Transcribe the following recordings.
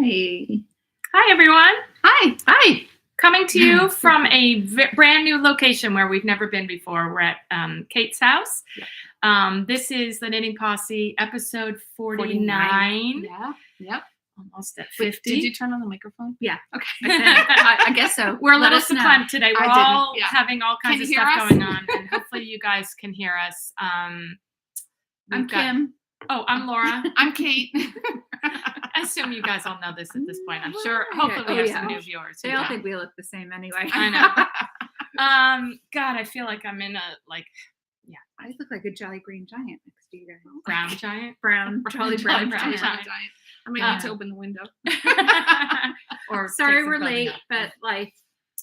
Hi. Hi, everyone. Hi. Hi. Coming to you from a brand new location where we've never been before. We're at Kate's house. Yep. This is the Knitting Posse, episode 49. Yeah. Yep. Almost at 50. Did you turn on the microphone? Yeah. Okay. I guess so. We're a little succumbed today. We're all having all kinds of stuff going on, and hopefully you guys can hear us. I'm Kim. Oh, I'm Laura. I'm Kate. I assume you guys all know this at this point. I'm sure. Hopefully we have some new viewers. They all think we look the same anyway. I know. God, I feel like I'm in a I look like a jolly green giant next to you guys. Brown giant? Jolly brown giant. I might need to open the window. Or sorry we're late, but life.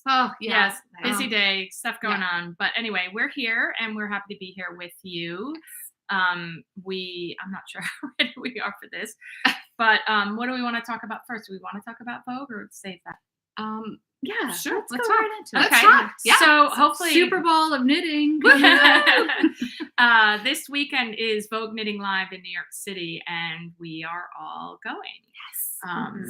Oh, yes. Busy day, stuff going on. But anyway, we're here and we're happy to be here with you. I'm not sure how ready we are for this, but what do we want to talk about first? Do we want to talk about Vogue or save that? Yeah, sure. Let's go right into it. Okay. Talk. Yeah. So hopefully Super Bowl of knitting. This weekend is Vogue Knitting Live in New York City, and we are all going. Yes.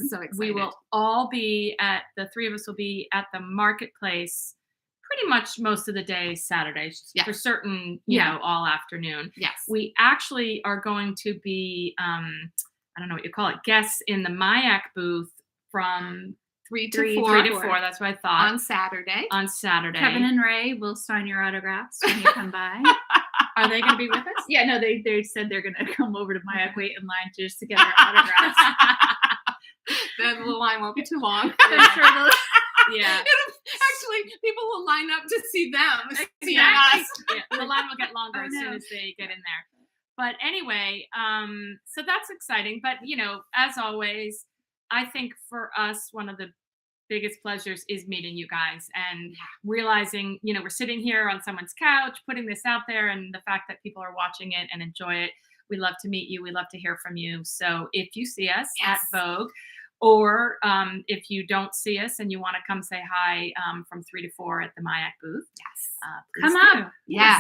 So excited. We will all be the three of us will be at the marketplace pretty much most of the day Saturday. For certain, you know, all afternoon. Yes. We actually are going to be, I don't know what you call it, guests in the mYak booth from 3 to 4. That's what I thought. On Saturday. Kevin and Ray will sign your autographs when you come by. Are they going to be with us? Yeah, no, they said they're going to come over to mYak, wait in line just to get their autographs. The line won't be too long. I'm sure Actually, people will line up to see them. Exactly. Yeah, the line will get longer as soon as they get in there. But anyway, so that's exciting. But, you know, as always, I think for us, one of the biggest pleasures is meeting you guys and realizing, you know, we're sitting here on someone's couch, putting this out there, and the fact that people are watching it and enjoy it. We love to meet you. We love to hear from you. So if you see us at Vogue, or if you don't see us and you want to come say hi from 3 to 4 at the mYak booth, come up. Yeah,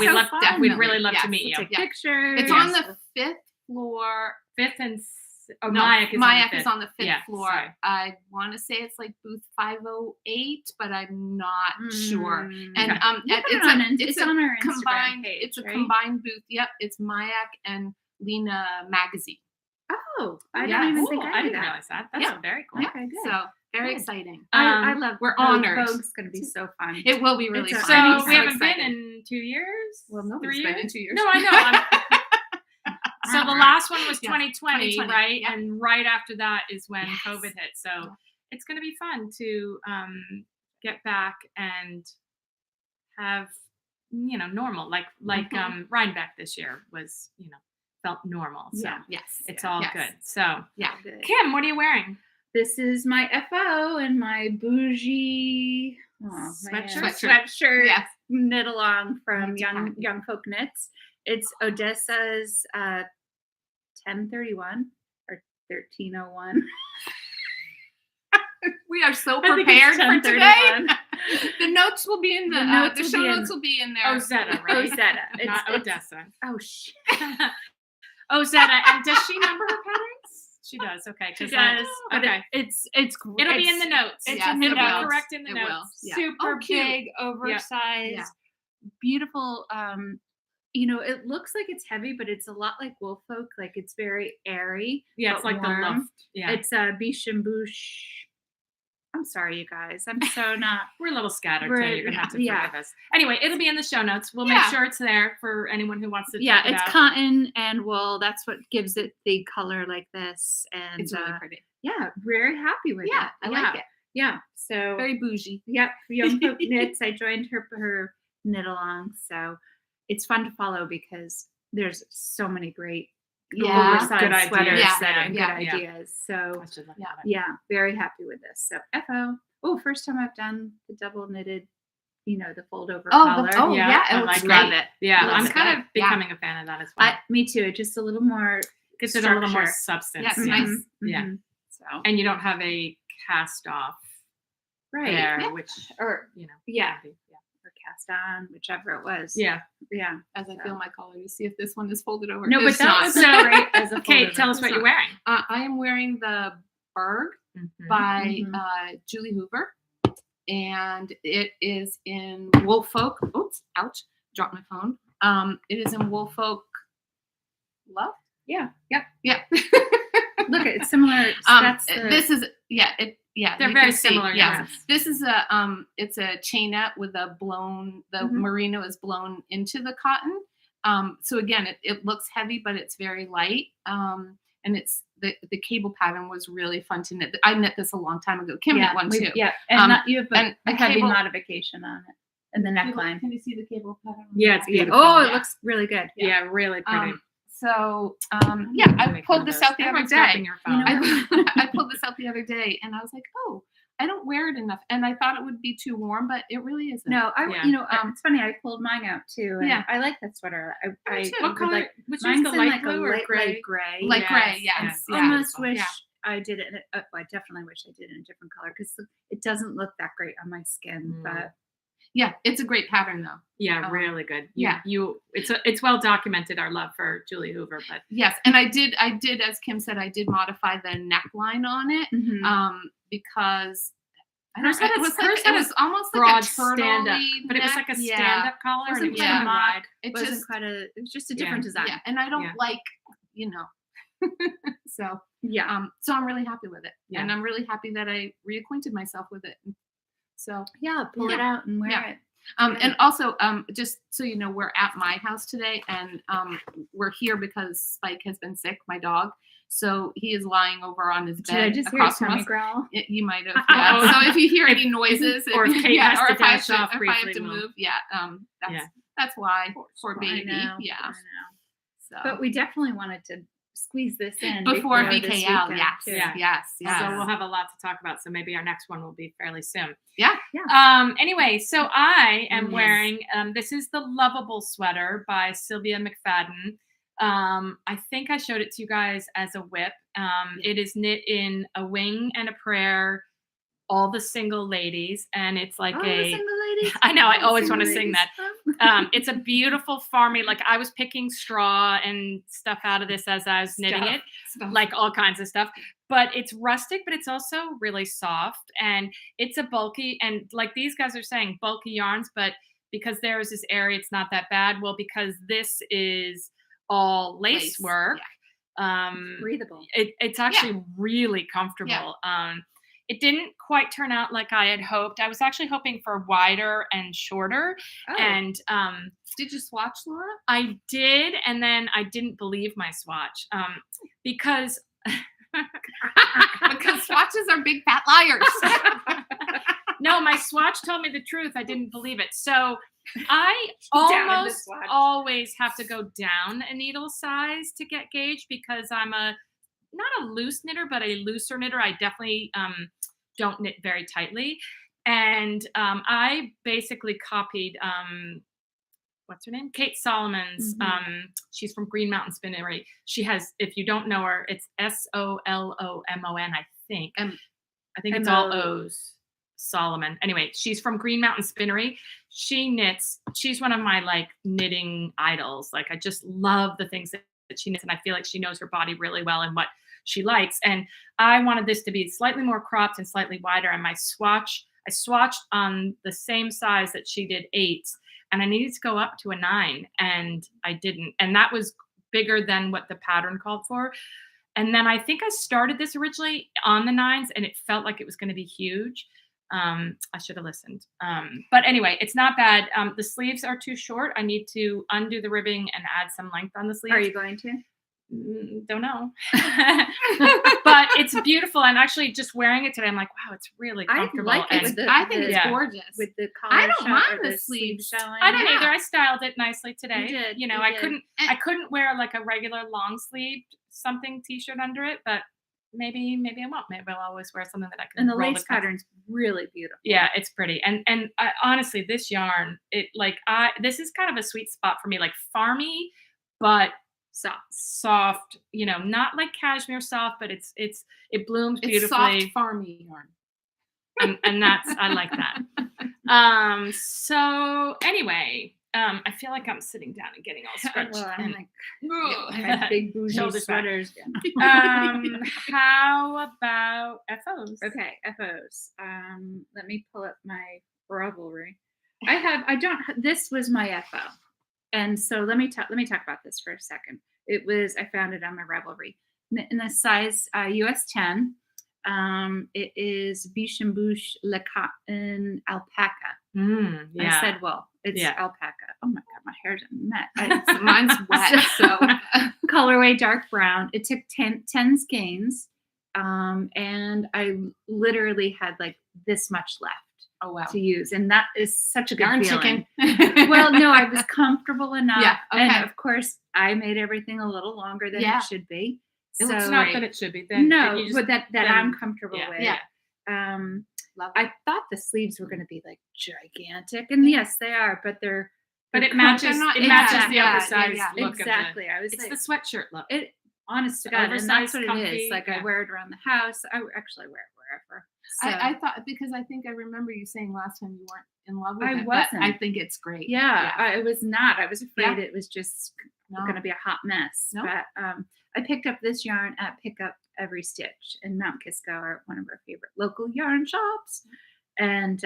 we'd really love to meet you. Take pictures. It's on the 5th floor. mYak is on the 5th floor. Sorry. I want to say it's like booth 508, but I'm not sure. And it's on our combined. Page, it's a combined booth. Yep, it's mYak and Lena magazine. Oh, I didn't even think I didn't realize that. That's very cool. Okay, good. So very exciting. I love. We're honored. Vogue's going to be so fun. It will be really fun. So we haven't been in 2 years. Well, no, 3 years. Been in 2 years. No, I know. So the last one was 2020, right? Yep. And right after that is when COVID hit. So it's going to be fun to get back and have, you know, normal, like Rhinebeck this year was, you know, felt normal. So it's all good. So good. Kim, what are you wearing? This is my FO and my bougie sweatshirt knit along from Young Folk Knits. It's Odessa's 1031 or 1301. We are so prepared for today. The notes will be in the show notes will be in there. Ozetta, right? Ozetta. It's not Odessa. Oh shit. Ozetta. And does she number her patterns? She does. Okay. She does. Okay. It's it'll be in the notes. It'll be correct in the notes. Yeah. Super big, oversized, beautiful. You know, it looks like it's heavy, but it's a lot like Woolfolk. Like it's very airy. Yeah, it's like warm. the loft. Yeah. It's a biche and bouche. I'm sorry, you guys. I'm so not. We're a little scattered, so you're gonna have to forgive us. Anyway, it'll be in the show notes. We'll make sure it's there for anyone who wants to. Yeah, it's cotton and wool. That's what gives it the color like this, and it's really pretty. Yeah, very happy with it. Yeah, I like it. Yeah, so very bougie. Yep, Young Folk Knits. I joined her knit along, so it's fun to follow because there's so many great oversized sweaters that are good ideas. So very happy with this. So FO. Oh, first time I've done the double knitted, you know, the fold over collar. I love it. Yeah, I'm kind of becoming a fan of that as well. Me too. Just a little more. Gives it a little more substance. Yes, nice. Mm-hmm. Yeah. So and you don't have a cast off there, which you know. Or cast on, whichever it was. Yeah. As I feel my collar to see if this one is folded over. No, but that was great as a Kate, tell us what you're wearing. I am wearing the Berg by Julie Hoover. And it is in Woolfolk. Oops, ouch, dropped my phone. It is in Woolfolk Love. Yeah. Yep. Yeah. Look, it's similar. This is they're very similar. Yes. This is it's a chainette with a blown. The merino is blown into the cotton. So again, it looks heavy, but it's very light. And it's the cable pattern was really fun to knit. I knit this a long time ago. Kim knit one too. Yeah, and you have a heavy cable modification on it and the neckline. Can you see the cable pattern? Yeah, it's beautiful. Oh, it looks really good. Yeah, really pretty. So I pulled this out the other day. I pulled this out the other day, and I was like, oh, I don't wear it enough, and I thought it would be too warm, but it really isn't. No, it's funny. I pulled mine out too. And I like that sweater. What color? Which is the light blue or gray? Gray. Light gray. Yes. I almost wish I did it. I definitely wish I did it in a different color because it doesn't look that great on my skin. But yeah, it's a great pattern though. Yeah, really good. It's well documented our love for Julie Hoover, but yes, and I did as Kim said, I did modify the neckline on it because hers was almost broad like a stand up, but it was like a stand up collar and it was kind of wide. It was just a different design. Yeah, and I don't like so so I'm really happy with it, and I'm really happy that I reacquainted myself with it. So pull it out and wear it. And also, just so you know, we're at my house today, and we're here because Spike has been sick, my dog. So he is lying over on his bed. Did I just hear his tummy growl? You might have. Yeah. So if you hear any noises, or if Kate has to dash off if I have to move, that's why. Poor baby. I know. So, but we definitely wanted to squeeze this in before VKL. Yes. So we'll have a lot to talk about. So maybe our next one will be fairly soon. Yeah. Anyway, so I am wearing this is the Lovable sweater by Sylvia McFadden. I think I showed it to you guys as a whip. It is knit in a wing and a prayer, all the single ladies, and it's like the single ladies. I know, I always want to sing that. It's a beautiful farmy, like I was picking straw and stuff out of this as I was knitting it, like all kinds of stuff. But it's rustic, but it's also really soft, and it's a bulky, and like these guys are saying, bulky yarns, but because there's this area, it's not that bad. Well, because this is all lace work, breathable. It's actually really comfortable. It didn't quite turn out like I had hoped. I was actually hoping for wider and shorter. And did you swatch, Laura? I did, and then I didn't believe my swatch because swatches are big fat liars. No, my swatch told me the truth. I didn't believe it. So I almost always have to go down a needle size to get gauge because I'm not a loose knitter, but a looser knitter. I definitely don't knit very tightly. And I basically copied, what's her name? Kate Solomon's. She's from Green Mountain Spinnery. She has, if you don't know her, it's Solomon, I think. I think it's all O's. Solomon. Anyway, she's from Green Mountain Spinnery. She knits. She's one of my like knitting idols. Like I just love the things that she knits, and I feel like she knows her body really well and what she likes. And I wanted this to be slightly more cropped and slightly wider. And I swatched on the same size that she did 8s, and I needed to go up to a 9, and I didn't. And that was bigger than what the pattern called for. And then I think I started this originally on the 9s, and it felt like it was going to be huge. I should have listened. But anyway, it's not bad. The sleeves are too short. I need to undo the ribbing and add some length on the sleeves. Are you going to? Don't know. But it's beautiful. And actually just wearing it today, I'm like, wow, it's really comfortable. I think it's gorgeous. With the collar. I don't mind the sleeves showing. I don't either. I styled it nicely today. You did. You know, I couldn't wear like a regular long sleeved something t-shirt under it, but maybe I won't. Maybe I'll always wear something that I can. And the lace pattern's really beautiful. Yeah, it's pretty. And I, honestly, this yarn, this is kind of a sweet spot for me, like farmy, but soft. You know, not like cashmere soft, but it blooms beautifully. It's soft farmy yarn. And that's I like that. So anyway, I feel like I'm sitting down and getting all scrunched. Well, I'm and- like, Ugh. my big bougie Shoulders back. sweaters. How about FOs? Okay, FOs. Let me pull up my Ravelry. This was my FO. And so let me talk about this for a second. I found it on my Ravelry. In the size US 10. It is Biche and Bouche Le Cotton Alpaca. Yeah. I said, well, it's alpaca. Oh my God, my hair's a mess. Mine's wet, so colorway dark brown. It took 10 skeins, and I literally had like this much left. Oh wow. To use, and that is such a good Yarn feeling. chicken. Well, no, I was comfortable enough. Yeah, okay. And of course, I made everything a little longer than it should be. It looks It's not great. that it should be. Then but that I'm comfortable with. Yeah. I thought the sleeves were going to be like gigantic, and yes, they are, but they're. But it matches. It matches the oversized look exactly. of it. It's like, the sweatshirt look. It, honest to God, and that's what comfy, it is. Like I wear it around the house. I wear it wherever. So, I thought, because I think I remember you saying last time you weren't in love with it. I wasn't. But I think it's great. I was not. I was afraid it was just going to be a hot mess. No. But I picked up this yarn at Pick Up Every Stitch in Mount Kisco, one of our favorite local yarn shops. And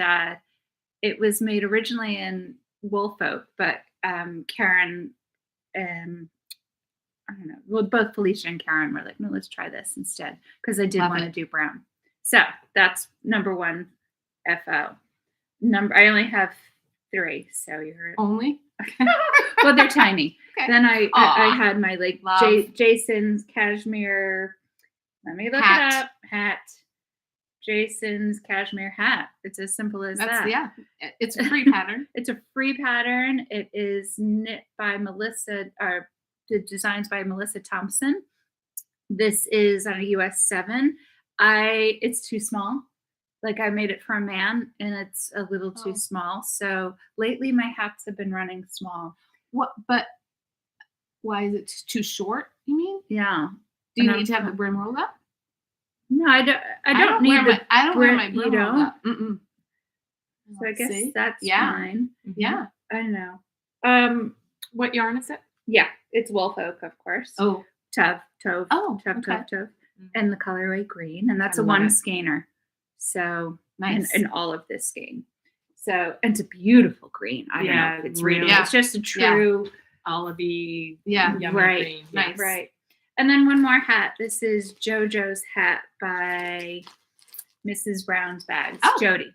it was made originally in Woolfolk, but Karen, I don't know, well, both Felicia and Karen were like, no, let's try this instead, because I did want to do brown. So that's number one FO. I only have 3, so you're Only? well, they're tiny. Okay. Then I had my like Jason's Cashmere. Let me look it up. Hat. Jason's Cashmere hat. It's as simple as that. Yeah. It's a free pattern. It's a free pattern. It is knit by Melissa, or the designs by Melissa Thompson. This is on a US 7. It's too small. Like I made it for a man, and it's a little too small. So lately my hats have been running small. What? But why is it too short? You mean? Yeah. Do you need to have the brim rolled up? No, I don't need the. I don't wear my brim. brim You rolled don't? up. Mm-mm. So I guess that's Yeah. fine. Yeah. I know. What yarn is it? Yeah, it's Woolfolk, of course. Oh. Tove. Oh. Tove. Okay. Tove. And the colorway green, and that's I a love 1 it. skeiner. So Nice. and all of this skein. So, and it's a beautiful green. I don't know if it's really. reading. It's just a true Olivey. Yeah. Yummy right. green. Nice. Right. And then one more hat. This is JoJo's hat by Mrs. Brown's Bags. Oh. Jody.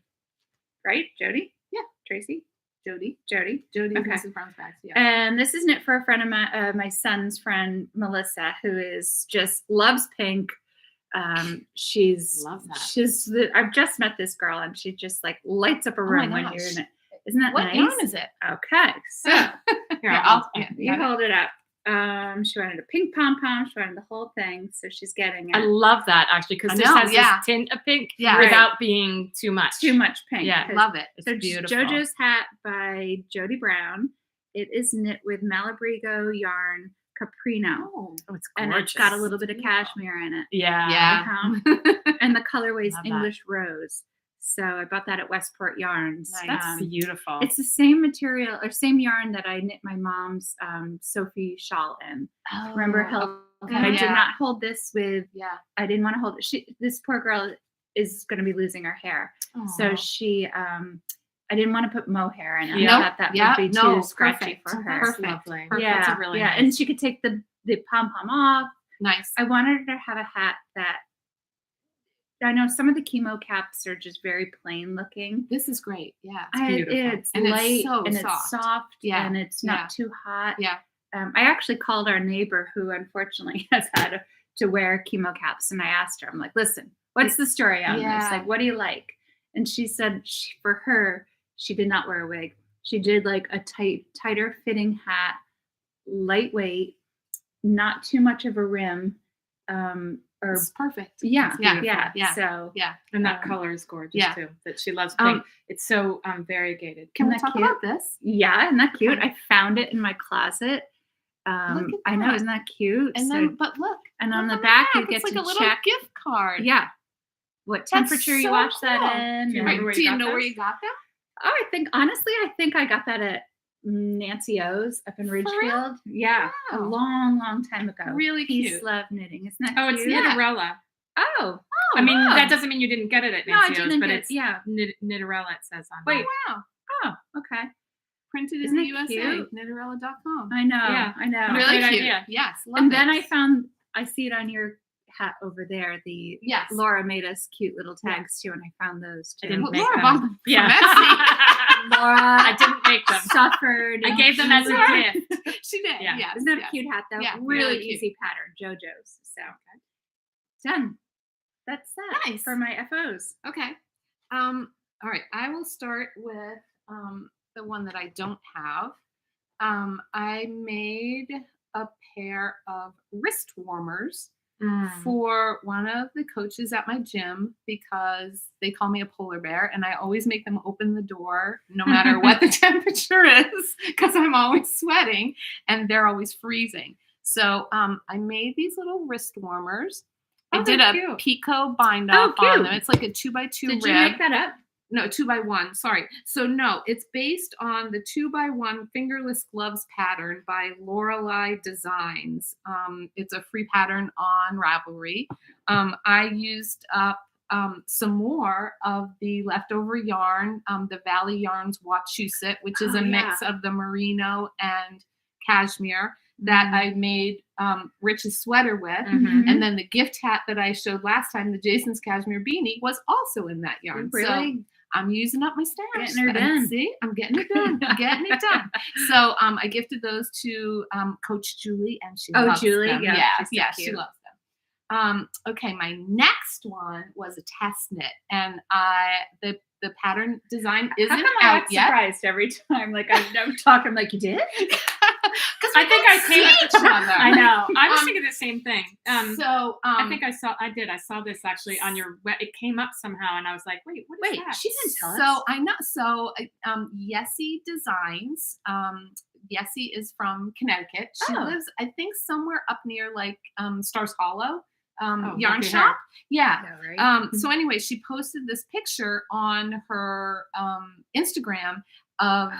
Right? Jody? Yeah. Tracy? Jody. Jody. Jody Okay. Mrs. Brown's Bags. Yeah. And this is knit for a friend of my son's friend, Melissa, who loves pink. Love that. I've just met this girl, and she just like lights up a room when you're in it. Isn't that What nice? yarn is it? Okay. So you hold it up. She wanted a pink pom-pom. She wanted the whole thing. So she's getting it. I love that actually, because this has this tint of pink without being too much. Too much pink. Yeah. Love it. It's So beautiful. JoJo's hat by Jody Brown. It is knit with Malabrigo yarn Caprino. Oh, it's gorgeous. And it's got a little bit of cashmere in it. Yeah. Uh-huh. And the colorway is Love that. English Rose. So I bought that at Westport Yarns. Nice. That's beautiful. It's the same material or same yarn that I knit my mom's Sophie shawl in. Remember how I did not hold this with. Yeah. I didn't want to hold it. This poor girl is going to be losing her hair. So she, I didn't want to put mohair in it. Yeah. I thought that would be too scratchy for her. That's lovely. Yeah, That's a really nice. And she could take the pom-pom off. Nice. I wanted her to have a hat that, I know some of the chemo caps are just very plain looking. This is great. Yeah. It's And it's light so and soft. it's soft and it's not too hot. Yeah. I actually called our neighbor who unfortunately has had to wear chemo caps, and I asked her, I'm like, listen, what's the story on this? Like, what do you like? And she said for her, she did not wear a wig. She did like a tighter fitting hat, lightweight, not too much of a rim. It's perfect. Yeah. Yeah. So and that color is gorgeous too. That she loves pink. It's so variegated. Can we talk about this? Yeah, isn't that cute? I found it in my closet. I know, isn't that cute? And then, but look, and on the back you get it's like to a little check gift card. Yeah, what temperature you wash that in. Do you know where you got that? Oh, I think I got that at Nancy O's up in For real? Ridgefield. Yeah, a Wow. long time ago. Really Peace, cute. love, knitting. Isn't that Oh, cute? it's Knitterella. Oh, I mean, wow. that doesn't mean you didn't get it at no, I Nancy O's, didn't but get it's Knitterella, it says on Wait. there. Wow. Oh, okay. Printed in Isn't the it USA. cute? Knitterella.com. I know. Yeah. I know. Really Great cute. idea. Yes. Love And it. then I see it on your hat over there. The Yes. Laura made us cute little tags too, and I found those too. I didn't Well, make Laura them. bought them from Yeah. Etsy. Laura I didn't make them. suffered. I and gave them as a Sorry. gift. She did. Yeah. Yes. Isn't that yes. a cute hat though? Yeah, really really cute. easy pattern, JoJo's. So done. That's that Nice. for my FOs. Okay. All right. I will start with the one that I don't have. I made a pair of wrist warmers for one of the coaches at my gym because they call me a polar bear and I always make them open the door no matter what the temperature is because I'm always sweating and they're always freezing. So I made these little wrist warmers. I did a cute. picot bind off cute. on them. It's like a 2x2 Did rib. you make that up? No, 2x1. Sorry. So no, it's based on the 2x1 fingerless gloves pattern by Lorelei Designs. It's a free pattern on Ravelry. I used up some more of the leftover yarn, the Valley Yarns Wachusett, which is a mix of the merino and cashmere that I made Rich's sweater with. Mhm. And then the gift hat that I showed last time, the Jason's cashmere beanie, was also in that yarn. Really? So I'm using up my stash. Getting her done. See, I'm getting it done. I'm getting it done. So I gifted those to Coach Julie, and she loves Julie, them. yeah, Yeah, she's so yeah, she cute. loves them. Okay, my next one was a test knit, and the pattern design How isn't come I out act yet. surprised every time? Like I'm talking, I'm like, you did? I think I came at each other. I know. I was thinking the same thing. I I think I saw this actually on your it came up somehow and I was like, wait, what is that? She didn't tell us. So I know. So Yessie Designs. Yessie is from Connecticut. She lives, I think, somewhere up near like Stars Hollow yarn lucky shop. her. Yeah. Yeah, right? So anyway, she posted this picture on her Instagram of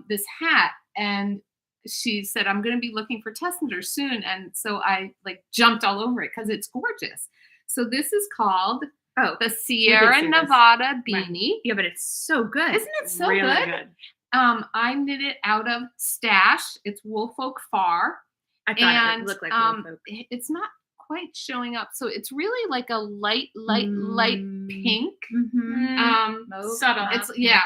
this hat, and she said, "I'm going to be looking for test knitters soon." And so I like jumped all over it because it's gorgeous. So this is called the Sierra see this. Nevada beanie. Yeah, but it's so good. Isn't it so really good? I knit it out of Stash. It's Woolfolk Far. I thought it would look like Woolfolk. It's not quite showing up. So it's really like a light pink. Mm-hmm. Subtle. It's yeah.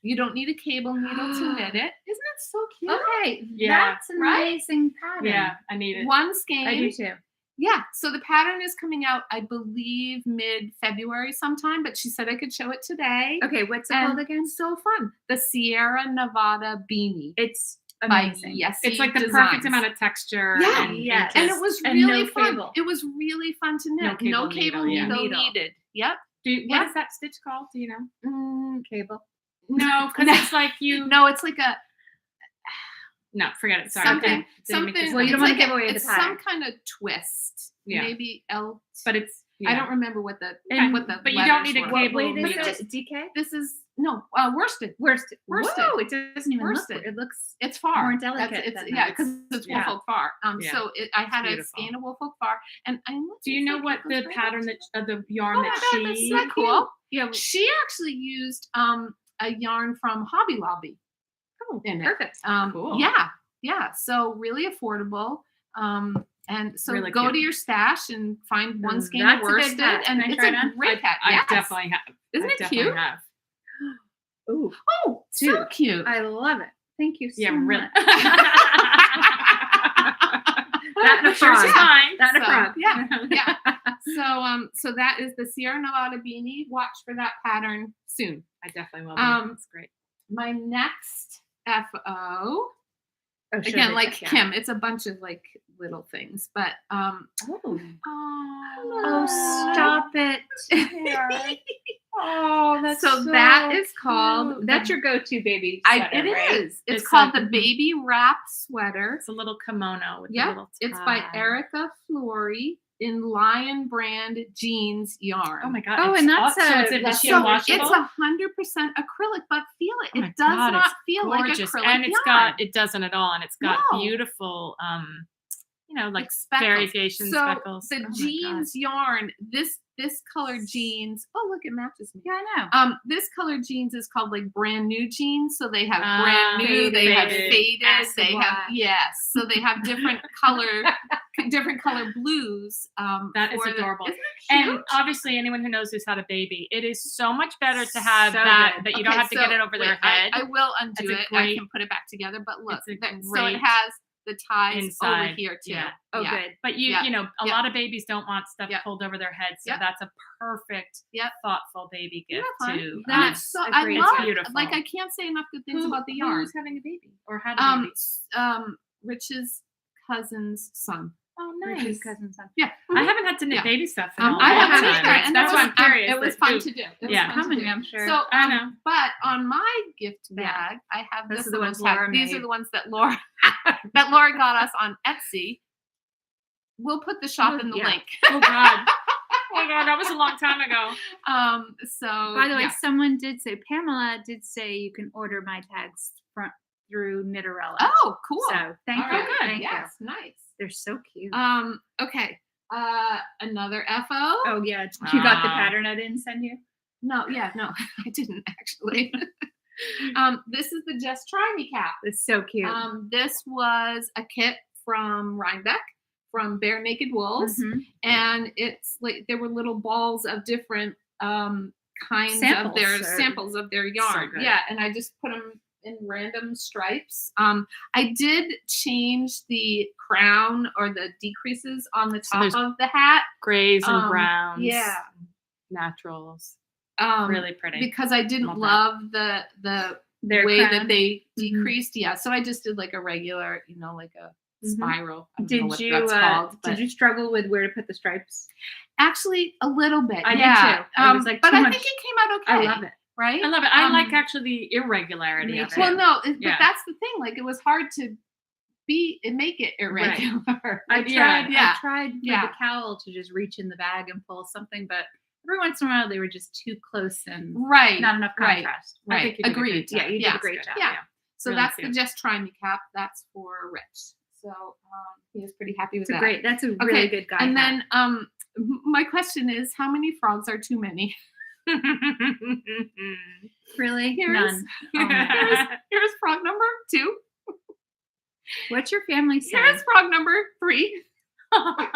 You don't need a cable needle to knit it. Isn't it so cute? Okay, Yeah, that's an right? amazing pattern. Yeah, I need it. One skein. I do too. Yeah. So the pattern is coming out, I believe, mid-February sometime, but she said I could show it today. Okay, what's it And called again? so fun. The Sierra Nevada beanie. It's By amazing. Yessie It's like the Designs. perfect amount of texture. Yeah. and Yes. And just- it was and really no fun. cable. It was really fun to knit. No cable needle, needle needed. Yep. what Yeah. is that stitch called? Do you know? Cable. No, because it's like you. No, it's like a No, forget it. Sorry. something. Didn't make this Something. Well, you it's don't wanna like give away the it's pattern. some kind of twist. Yeah. Maybe L. But it's. I don't remember what the Okay. what the. But you don't letters need a were. What cable. weight is needle. it? DK? This is no worsted. Worsted. Worsted. Whoa, it doesn't even Worsted. look. It looks. It's far. More delicate It's, than yeah, that. because it's Yeah. Woolfolk Far. Yeah. So I had a beautiful. skein of Woolfolk Far, and Do you know what the pattern that the yarn Oh that my God, she? that's so cool. Yeah. She actually used a yarn from Hobby Lobby. In it. Perfect. Cool. Yeah. So really affordable. And so Really go cute. to your stash and find one skein That's of a good worsted, hat. and Can I it's try a it on? great hat. I Yes. definitely have. Isn't I it definitely cute? Have. Ooh. Oh, so Dude, cute. I love it. Thank you so Yeah, really. much. That and a Yours frog. is fine. That and a So, frog. yeah. So that is the Sierra Nevada beanie. Watch for that pattern soon. I definitely will. Be. That's great. My next FO. Oh, sure, Again, they like check out. Kim, it's a bunch of like little things, but Oh. oh, Stop it. Oh, that's so that is called That's your go-to baby sweater, It is. right? It's It's called like- the Baby Wrap Sweater. It's a little kimono with Yep, a little tie. It's by Erica Flory. in Lion brand jeans yarn. Oh my god! Oh, and that's so it's a machine So washable. it's 100% acrylic, but feel it. Oh my It does God, not it's feel gorgeous. like acrylic and yarn. it doesn't at all, and it's got No. beautiful, like speckles. variegation So speckles. the Oh my God. jeans yarn, this color jeans. Oh, look, it matches me. Yeah, I know. This color jeans is called like brand new jeans. So they have Ah, brand new, faded, they have faded, faded, acid they have wash. yes. So they have different color blues. That is for the- adorable. Isn't it cute? And obviously, anyone who knows who's had a baby, it is so much better to have So that good. that you don't have to get it over their head. I will undo That's a it. great- I can put it back together. But look, it's a so it great has the ties over inside. here too. Yeah. Oh, Yeah. good. But you know, a Yeah. lot of babies don't want stuff Yeah. pulled over their heads, so Yeah. that's a perfect, Yeah. thoughtful baby gift fun. too. And That's it's so a I great love gift. Beautiful. like I can't say enough good things about the yarn. Who's having a baby or had a baby? Rich's cousin's son. Oh, Rich's nice. cousin's son. Yeah. I haven't had to knit Yeah. baby stuff in a I long haven't time. either, and That's that why was I'm curious. It was that fun you- to do. It was Yeah. fun to Coming, do. I'm sure. So I know. but on my gift Yeah. bag, I have Those this are the little ones tag. Laura These are made. the ones that Laura that Laura got us on Etsy. We'll put the shop in the Yeah. link. Oh God. Oh my God, that was a long time ago. So By the way, yeah. someone did say, Pamela did say you can order my tags through Knitterella. Oh, cool. So thank All you. right, good. Thank Yes, nice. They're so cute. Okay. Another FO. Oh yeah, you got the Wow. pattern I didn't send you. No, I didn't actually. This is the Just Try Me cap. It's so cute. This was a kit from Rhinebeck from Bare Naked Wools, Mhm. and it's like there were little balls of different kinds of samples of their yarn. good. Yeah, and I just put them in random stripes. I did change the crown or the decreases on the So top there's of the hat. Grays and browns. Yeah. Naturals. Um, Really pretty. because I didn't Love love the Their way crown. that they Mhm. decreased. Yeah, so I just did like a regular, like a spiral. I don't know Did what you that's called, but did you struggle with where to put the stripes? actually a little bit. I did yeah. too. It was, like, but too I much. think it came out okay. I love it. Right? I love it. I Um, like actually the irregularity me of too. it. Well, no, but Yeah. that's the thing. Like it was hard to make it irregular. I Yeah. tried with Yeah. the cowl to just reach in the bag and pull something, but every once in a while they were just too close and Right. not enough Right. contrast. I Right. think you did a Agreed. great job. Yeah, you did a great That's job. good. Yeah. So Really that's cute. the Just Try Me cap. That's for Rich. So he was pretty happy with It's a that. great. That's a really good guy. And hat. then my question is, how many frogs are too many? really Here's- none. Oh my God. Here's frog number 2. What's your family say? Here's frog number 3. And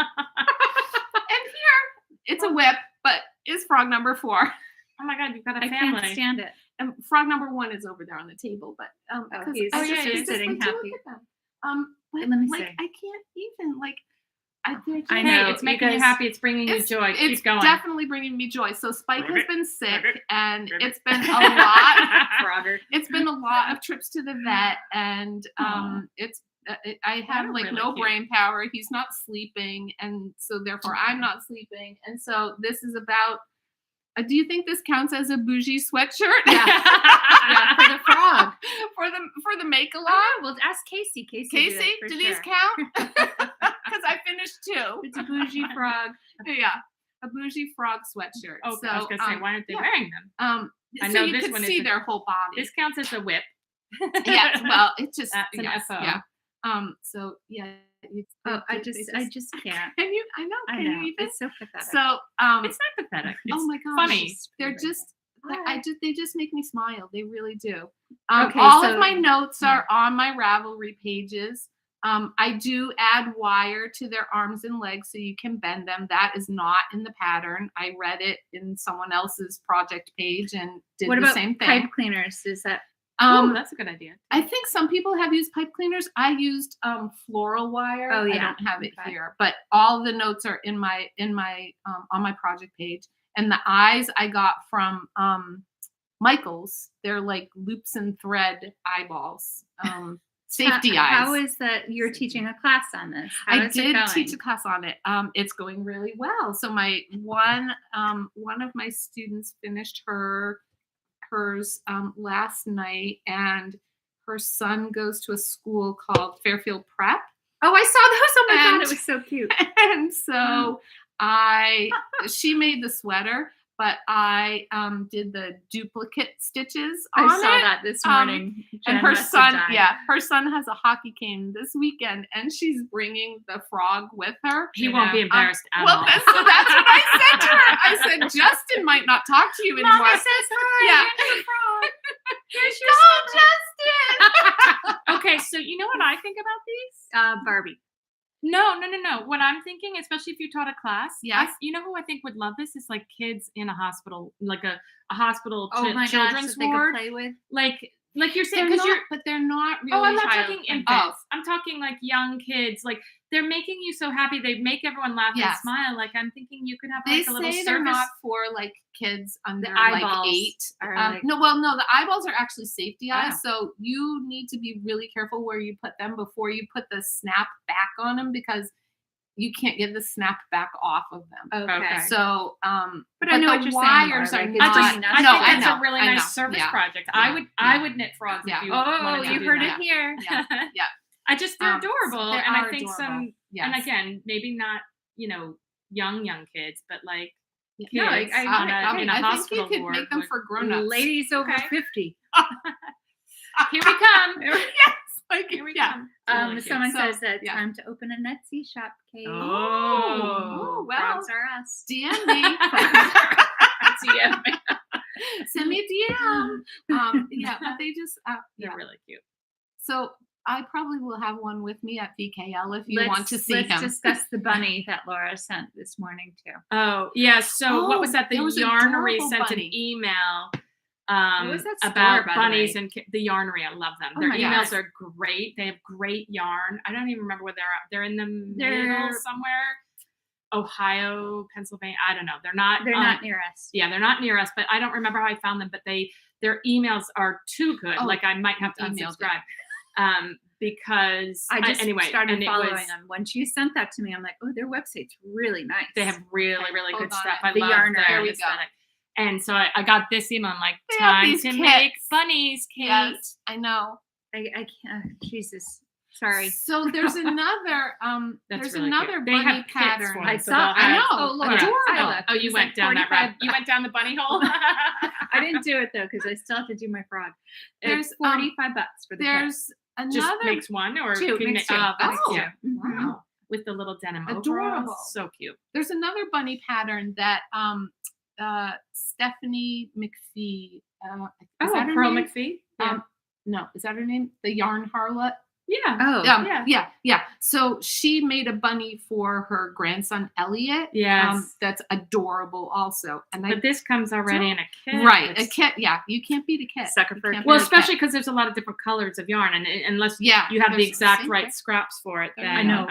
here, it's a whip, but is frog number 4. Oh my God, you've got a I family. can't stand it. And frog number 1 is over there on the table, but because he's I just just- sitting it's just like, happy. look at them. But Let me like see. I can't even like they're just- I Hey, know, it's you making you guys- happy. It's bringing you joy. It's Keep going. definitely bringing me joy. So Spike has been sick, and Ribbit. it's been a lot. Frogger. It's been a lot of trips to the vet, and Aw. it's I have They're like really no cute. brain power. He's not sleeping, and so therefore I'm not sleeping. And so this is about. Do you think this counts as a bougie sweatshirt? Yeah, for the frog. for the make a lot. Oh, well, ask Casey. Casey, do these count? Because I finished 2. It's a bougie frog. Yeah, a bougie frog sweatshirt. Oh, so, I was gonna say, why aren't they yeah. wearing them? I So know you this could one is see a- their whole body. This counts as a whip. Yeah, well, it just That's an yes, FO. yeah. So yeah. Oh, I they just can't. Can you? I know. I Can know. you even? It's so pathetic. So It's not pathetic. It's oh my gosh, funny. they're just. They just make me smile. They really do. Okay, all so- of my notes are on my Ravelry pages. I do add wire to their arms and legs so you can bend them. That is not in the pattern. I read it in someone else's project page and did what the about same thing. pipe cleaners? Is that Oh, that's a good idea. I think some people have used pipe cleaners. I used floral wire. Oh, I yeah. don't have it Okay. here, but all the notes are in my on my project page. And the eyes I got from Michael's. They're like loops and thread eyeballs. Safety eyes. How is that you're teaching a class on this? How I is it did going? teach a class on it. It's going really well. So my one of my students finished hers last night, and her son goes to a school called Fairfield Prep, Oh, I saw those. Oh my And- god, it was so cute. And so she made the sweater, but I did the duplicate stitches on I saw it. that this morning. And Jen her must have son, died. her son has a hockey game this weekend, and she's bringing the frog with her. He won't be embarrassed at Well, all. that's what I said to her. I said, Justin might not talk to you anymore. Mommy says hi. Yeah. You're the frog. Here's your Go, sweater. Justin! Okay, so you know what I think about these? Barbie. No. What I'm thinking, especially if you taught a class, Yes. you know who I think would love this is like kids in a hospital, like a hospital Oh my gosh, children's that they could ward. play with. Like you're saying, because you're. But they're not really. Oh, I'm not child talking friendly. infants. I'm talking like young kids. Like they're making you so happy. They make everyone laugh and Yes. smile. Like I'm thinking you could have They like a little say they're service. not for like kids under eyeballs like 8. are like- No, the eyeballs are actually safety eyes, so you need to be really careful where you put them before you put the snap back on them because you can't get the snap back off of them. Okay. So, But I know what the you're saying, wires Laura, are like, not. it's I just- think I that's a really nice service Yeah. project. Yeah. I would knit frogs Yeah. if you Oh, wanted to you do heard that. it here. Yeah. Yeah. I just they're adorable, They and I are think adorable. Yes. and again, maybe not young kids, but like kids No, I in a I think hospital you could ward make them would- for grown-ups. Ladies over Okay. 50. Here we come. Like, Here we yeah. come. It's really cute. Someone So, says that yeah. time to open a Etsy shop, Kate. Oh, well. Frogs are us. DM me. DM me. Send me a DM. Yeah, but they just They're yeah. really cute. So I probably will have one with me at VKL if you want to see let's him. discuss the bunny that Laura sent this morning too. Oh yeah. So what was that? The there was an Yarnery adorable sent bunny. an email was that store, about by the bunnies way? and the Yarnery. I love them. Oh Their my emails gosh. are great. They have great yarn. I don't even remember where they're at. They're in the They're- middle somewhere. Ohio, Pennsylvania. I don't know. They're not near us. Yeah, they're not near us, but I don't remember how I found them. But their emails are too good. Oh, like I might have to emailed unsubscribe. Because I just anyway, started and it following was- them. When you sent that to me, I'm like, oh, their website's really nice. They have really, Okay, really hold good on stuff. it. I The love Yarner. their There we go. aesthetic. And so I got this email. I'm like, They have time these to kits. make bunnies, Kate. Yes, I know. I can't. Jesus. Sorry. So there's another That's there's really another cute. They bunny have kits pattern. for I them, so saw. they'll I have- know. Oh, Laura. Adorable. I looked. Oh, It you was went like down that 45 rabbit. You went down the bunny hole. I didn't do it though because I still have to do my frog. There's, It's $45 for the kit. There's Just another makes one or Two, can you makes make- two. Oh, that's Oh. cute. Mhm. Wow. With the little denim Adorable. overalls. So cute. There's another bunny pattern that Stephanie McPhee. Is Oh, that her Pearl name? McPhee? Yeah. No, is that her name? The Yarn Harlot. Yeah. Oh, Yeah. So she made a bunny for her grandson Elliot. Yes. That's adorable also. And But this comes already in a kit. right, a It's- kit. Yeah, you can't beat a kit. Sucker You for a can't kit. Well, beat a especially kit. because there's a lot of different colors of yarn, and unless Yeah, you have the there's exact same right kit. scraps for it, then I know.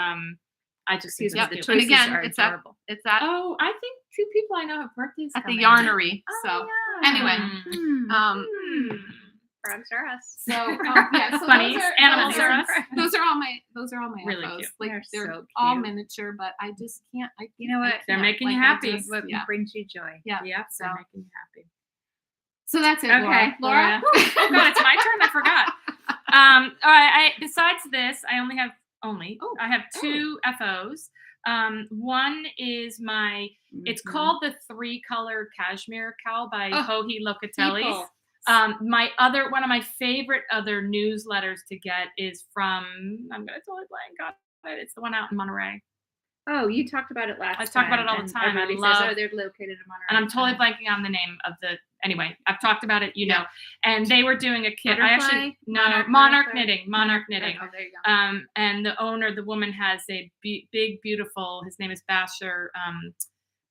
I just think Excuse me. it's The cute. And choices again, are it's at- adorable. It's at Oh, I think 2 people I know have birthdays the coming. Yarnery. Oh, So yeah. anyway, Hmm. Frogs are us. so yeah, so Bunnies, those are, animals those are are, us. those are all my Really FOs. cute. Like They're they're so all cute. miniature, but I just can't. You know what? They're can't. making you I happy. just- What yeah. brings you joy? Yeah. Yep, So they're making you happy. So that's it. Okay, Laura. Oh God, it's my turn. I forgot. All right. Besides this, I only have I have 2 FOs. One is my. It's Mhm. called the 3-color Cashmere Cowl by Oh, Joji Locatelli. People. One of my favorite other newsletters to get is from. I'm gonna totally blank on it. It's the one out in Monterey. Oh, you talked about it last I time. talk about it all the and time. I Everybody love- says, oh, they're located in Monterey. And I'm totally blanking on the name of the. Anyway, I've talked about it, you Yeah. know. And they were doing a kit. I actually Butterfly? Monarch Butterfly? knitting, Monarch knitting. Oh, there you go. And the owner, the woman, has a big, beautiful. His name is Basher.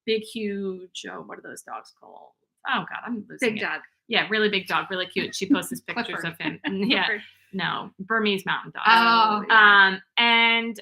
Big, huge. Oh, what are those dogs called? Oh God, I'm losing Big it. dog. Yeah, really big dog, really cute. She posts pictures Clifford. of him. And yeah, Clifford. no, Burmese mountain dog. Oh, And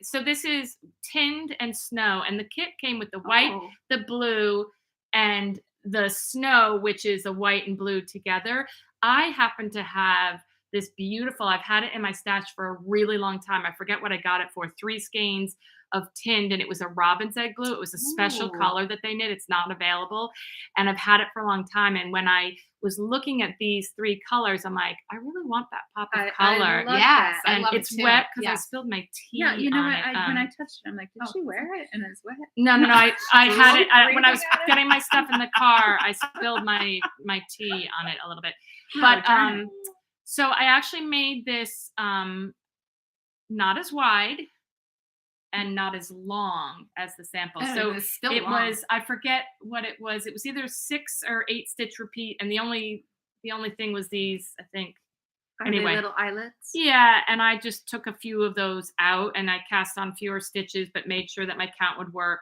so this is Tynd and Snow, and the kit came with the white, Oh. the blue, and the snow, which is a white and blue together. I happen to have this beautiful, I've had it in my stash for a really long time. I forget what I got it for, 3 skeins, of Tynd, and it was a robin's egg blue. It was a special color that they knit. It's not available, and I've had it for a long time. And when I was looking at these 3 colors, I'm like, I really want that pop of color. Yes, and I love it's it too. wet because I spilled my tea. Yeah, you know on what? it. When I touched it, I'm like, did she wear it? And it's wet. No. I had it when I was getting my stuff in the car. I spilled my tea on it a little bit, but so I actually made this not as wide and not as long as the sample. So it was, I forget what it was. It was either 6 or 8 stitch repeat, and the only thing was these, I think. Anyway, little eyelets. Yeah, and I just took a few of those out, and I cast on fewer stitches, but made sure that my count would work.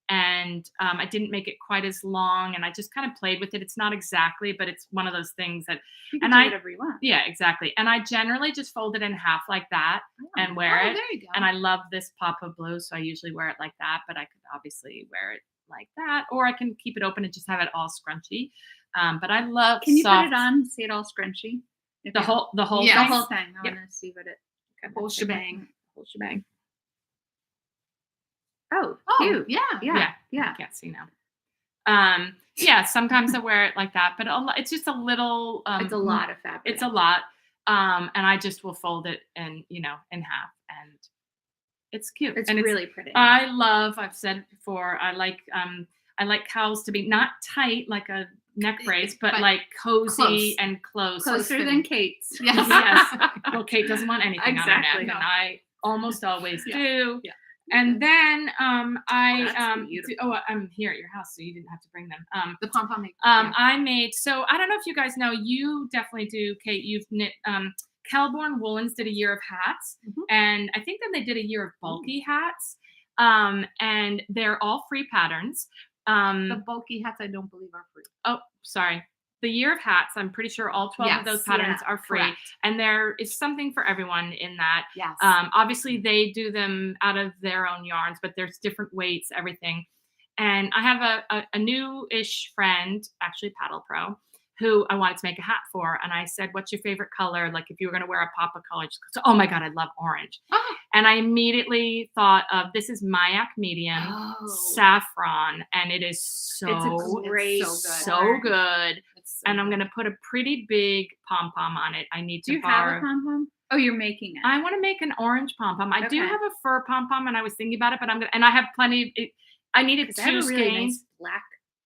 And I didn't make it quite as long, and I just kind of played with it. It's not exactly, but it's one of those things that you can do whatever you want. Yeah, exactly. And I generally just fold it in half like that and wear it. There you go. And I love this pop of blue, so I usually wear it like that. But I could obviously wear it like that, or I can keep it open and just have it all scrunchy. But I love. Can you put it on? See it all scrunchy. The whole thing. The whole thing. I want to see what it. Whole shebang. Whole shebang. Oh, cute. Yeah. I can't see now. Yeah, sometimes I wear it like that, but it's just a little. It's a lot of fabric. It's a lot, and I just will fold it in half, and it's cute. It's and really pretty. I've said before, I like cowls to be not tight like a neck brace, but like cozy and close. Closer than Kate's. Yes. Well, Kate doesn't want anything on her neck, and No. I almost always do. Yeah. And then I'm here at your house, so you didn't have to bring them. The pom-pom maker. I made, so I don't know if you guys know, you definitely do, Kate, you've knit, Kelborn Woolens did a year of hats, and I think then they did a year of bulky hats, and they're all free patterns. The bulky hats, I don't believe are free. Oh, sorry. The year of hats, I'm pretty sure all 12 of those patterns are free. Correct. And there is something for everyone in that. Yes. Obviously, they do them out of their own yarns, but there's different weights, everything. And I have a new-ish friend, actually Paddle Pro, who I wanted to make a hat for. And I said, what's your favorite color? Like, if you were going to wear a pop of color. She goes, oh, my God, I love orange. Oh. And I immediately thought of, this is mYak medium, saffron, and it is so good. And I'm going to put a pretty big pom-pom on it. I need to borrow. Do you have a pom-pom? Oh, you're making it. I want to make an orange pom-pom. I do have a fur pom-pom, and I was thinking about it, but I have plenty. I needed 2 skeins. Really nice black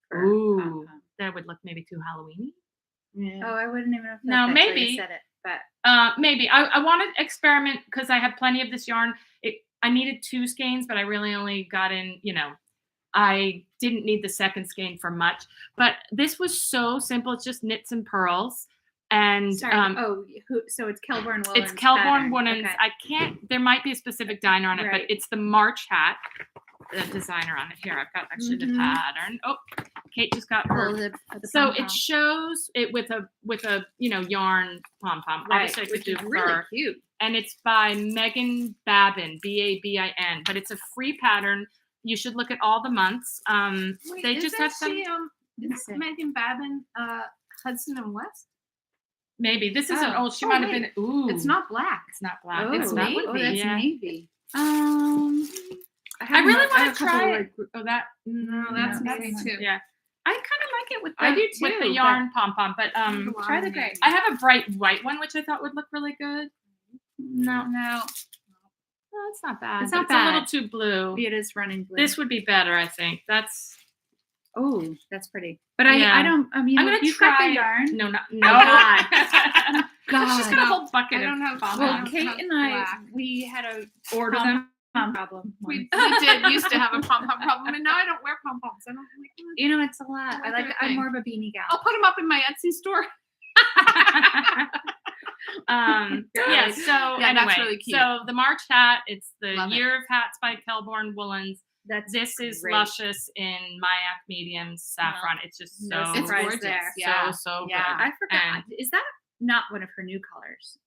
fur pom-pom. That would look maybe too Halloween-y. Yeah. Oh, I wouldn't even know if no, that's maybe you said it, but maybe I want to experiment because I have plenty of this yarn. I needed 2 skeins, but I really only got in. I didn't need the second skein for much, but this was so simple. It's just knits and pearls. And so it's Kelborn Woolens. It's Kelborn Woolens. Okay. There might be a specific diner on it, but it's the March hat. The designer on it here. I've got actually the pattern. Oh, Kate just got her. So it shows it with a yarn pom pom. Obviously, which is really cute. And it's by Megan Babin, Babin. But it's a free pattern. You should look at all the months. They just have some. Megan Babin, Hudson and West. Maybe this isn't old. She might have been. Ooh, it's not black. It's not black. Oh, it's navy. Oh, that's navy. I really want to try it. That's navy too. Yeah, I kind of like it with I do too, with the yarn pom pom. But try the gray. I have a bright white one, which I thought would look really good. No, it's not bad. It's not bad. A little too blue. It is running blue. This would be better, I think. That's pretty. But I don't. I mean, I'm gonna try the yarn. No. God. She's got a whole bucket. I don't have. Well, Kate and I, we had to order them. Problem. We did used to have a pom-pom problem, and now I don't wear pom-poms. I don't like them. It's a lot. I'm more of a beanie gal. I'll put them up in my Etsy store. Anyway, that's really cute. So the March hat, it's the Love Year of Hats by Kelborn Woolens. This is great. Luscious in mYak medium saffron. It's just so it's gorgeous. There. Yeah. So good. I forgot. Is that not one of her new colors?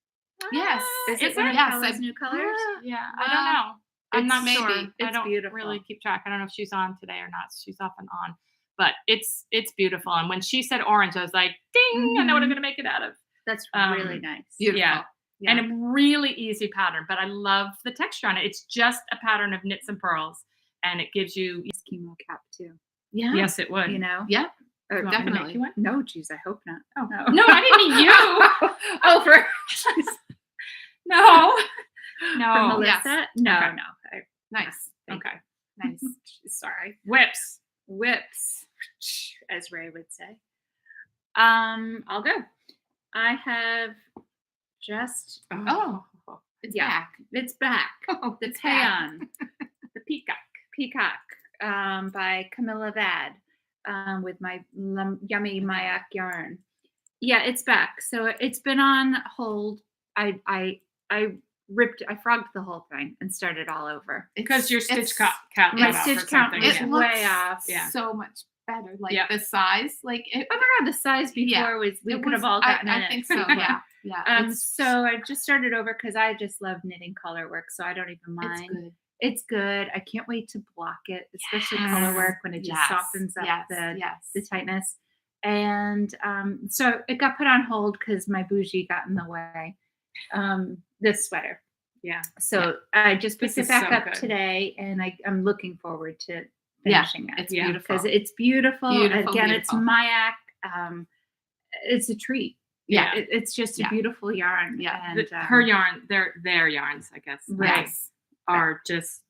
Yes. Is it one of Ella's new colors? Yeah, I don't know. I'm not sure. It's I don't beautiful. really keep track. I don't know if she's on today or not. She's off and on, but it's beautiful. And when she said orange, I was like, ding! I know what I'm going to make it out of. That's really nice. Beautiful. Yeah. and a really easy pattern, but I love the texture on it. It's just a pattern of knits and purls, and it gives you Eskimo cap too. Yeah. Yes, it would. You know? Yeah. Or Definitely. No, geez, I hope not. Oh no, I didn't mean you. Oh, for No. for No. Melissa? yes. No, Okay. no. Nice. Okay. Nice. Sorry. Whips. Whips, as Ray would say. I'll go. I have just Oh, it's back. It's back. Oh, The it's back. Tayon, the Peacock, by Camilla Vad, with my yummy mYak yarn. Yeah, it's back. So it's been on hold. I frogged the whole thing and started all over. Because your stitch It's- count My went off or stitch count something. was It way looks off. Yeah. so much better. Like Yeah. the size, like it. Oh my god, the size before was we it could have was- all gotten in I it. think so. Yeah. Yeah. So I just started over because I just love knitting color work, so I don't even it's mind. good. It's good. I can't wait to block it, especially Yes. color work when it just Yes. softens up Yes. the yes. tightness. And so it got put on hold because my bougie got in the way. This sweater. Yeah. So I just picked This it back is so up good. today, and I'm looking forward to Yeah, finishing that. it's Yeah. beautiful. Because it's beautiful. Beautiful, Again, beautiful. it's mYak. It's a treat. Yeah. It's just a Yeah. beautiful yarn. Yeah. And, Her yarn, their yarns, I guess, Right. are just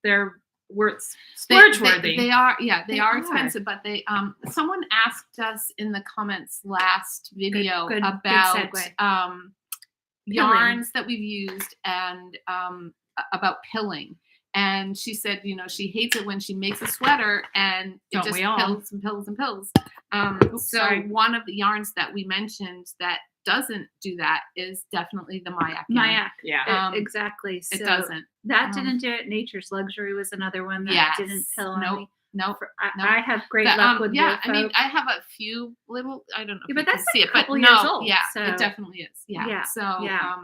they're worth They- splurge worthy. They are, yeah, They they are are. expensive, but they someone asked us in the comments last video good about segue. yarns that we've used and about pilling. And she said, she hates it when she makes a sweater and it Don't just we all? pills and pills and pills. Oops, So sorry. one of the yarns that we mentioned that doesn't do that is definitely the mYak yarn. mYak. Yeah. Exactly. So It doesn't. That didn't do it. Nature's Luxury was another one that Yes. didn't pill on Nope. me. Nope. I have great But, luck with yeah, Woolfolk. I mean, I have a few little. I don't know. Yeah, if but you can that's see a it, but couple no, years old, yeah, so- it definitely is. Yeah. Yeah, So, yeah.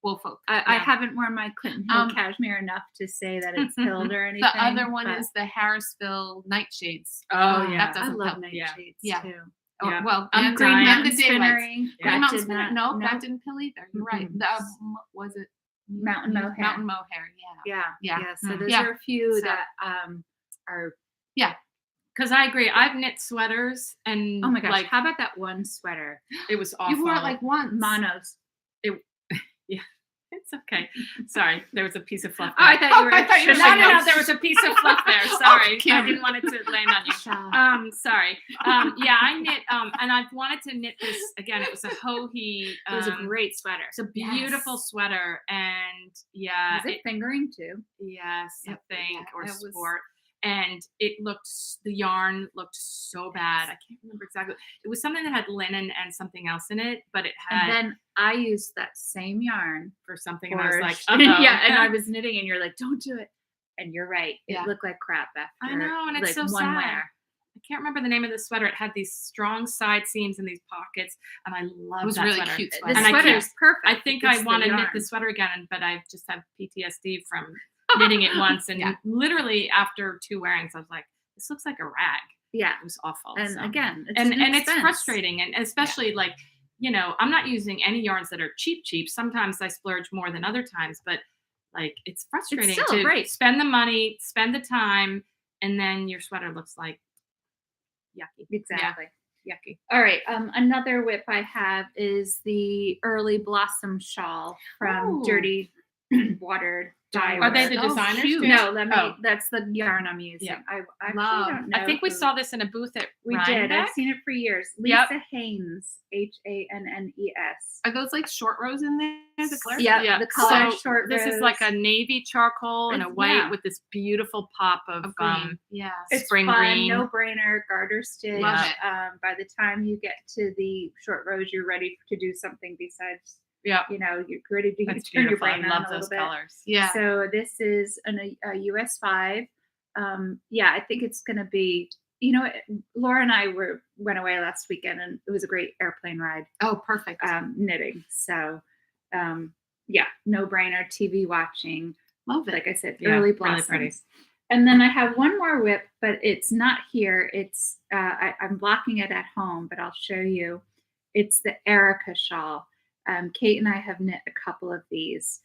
Woolfolk. I yeah. haven't worn my Clinton Hill cashmere enough to say that it's pilled or anything. The other one but is the Harrisville Nightshades. Oh, yeah. that I doesn't love help. nightshades Yeah. too. Oh, Yeah. well, Green and Mountain the daylights. Spinnering. Yeah. Green That Mountain did Spinner. not. No, nope. that didn't pill either. You're right. Mm-mm. Was it Mountain mohair. Mountain mohair. Yeah. Yeah. So Mm. those Yeah. are a few So- that are. Because I agree. I've knit sweaters and Oh my gosh! like How about that one sweater? it was awful. You wore it like once. Monos. It's okay. Sorry, there was a piece of fluff. Oh, I there. thought you were. I thought you were No, saying no, no, no. there was a piece of fluff there. Sorry, I Kim. didn't want it to land on you. Shaw. Sorry. Yeah, I knit, and I've wanted to knit this again. It was a Hohi. It was a great sweater. It's a beautiful Yes. sweater, and yeah, Was it fingering too? yes, Yep, I think, yeah, or it was- sport. And the yarn looked so bad. I can't remember exactly. It was something that had linen and something else in it, but it had And then I used that same yarn for something. And I was like, for- uh-oh. yeah, and I was knitting, and you're like, "Don't do it," and you're right. It Yeah. looked like crap after. I know, and it's like so one sad. wear. I can't remember the name of the sweater. It had these strong side seams and these pockets, and I love It was that really sweater. cute The sweater. And I sweater can't- is perfect. I think It's I the want to knit yarn. the sweater again, but I just have PTSD from knitting it once, and Yeah. literally after 2 wearings, I was like, "This looks like a rag." Yeah, It was awful. and so. again, it's and an it's expense. frustrating, and especially like I'm not using any yarns that are cheap. Sometimes I splurge more than other times, but like it's frustrating still to great. spend the money, spend the time, and then your sweater looks like yucky. Exactly. Yucky. All right. Another whip I have is the Early Blossom shawl from Oh. Dirty Watered Dye. Are they the Oh, designers? cute. too? No, let me. Oh. That's the yarn I'm using. Yeah. I actually Love. don't know. I think we who- saw this in a booth at We did. Rhinebeck. I've seen it for years. Yep. Lisa Haynes, Hannes. Are those like short rows in there? The color? Yeah, Yeah, the color so short. This is like a rows. navy charcoal and a It's- white yeah. with this beautiful pop of Of green. Yeah. It's spring fun, green. no brainer, garter stitch. Love it. By the time you get to the short rows, you're ready to do something besides. Yeah, You're ready to that's turn your beautiful. I brain on love a little those bit. colors. Yeah. So this is a US 5. I think it's going to be. Laura and I went away last weekend, and it was a great airplane ride. Oh, perfect. Knitting. So, no brainer. TV watching. Love it. Like I said, Yeah, early really blossoms. pretty. And then I have one more whip, but it's not here. It's I'm blocking it at home, but I'll show you. It's the Erica shawl. Kate and I have knit a couple of these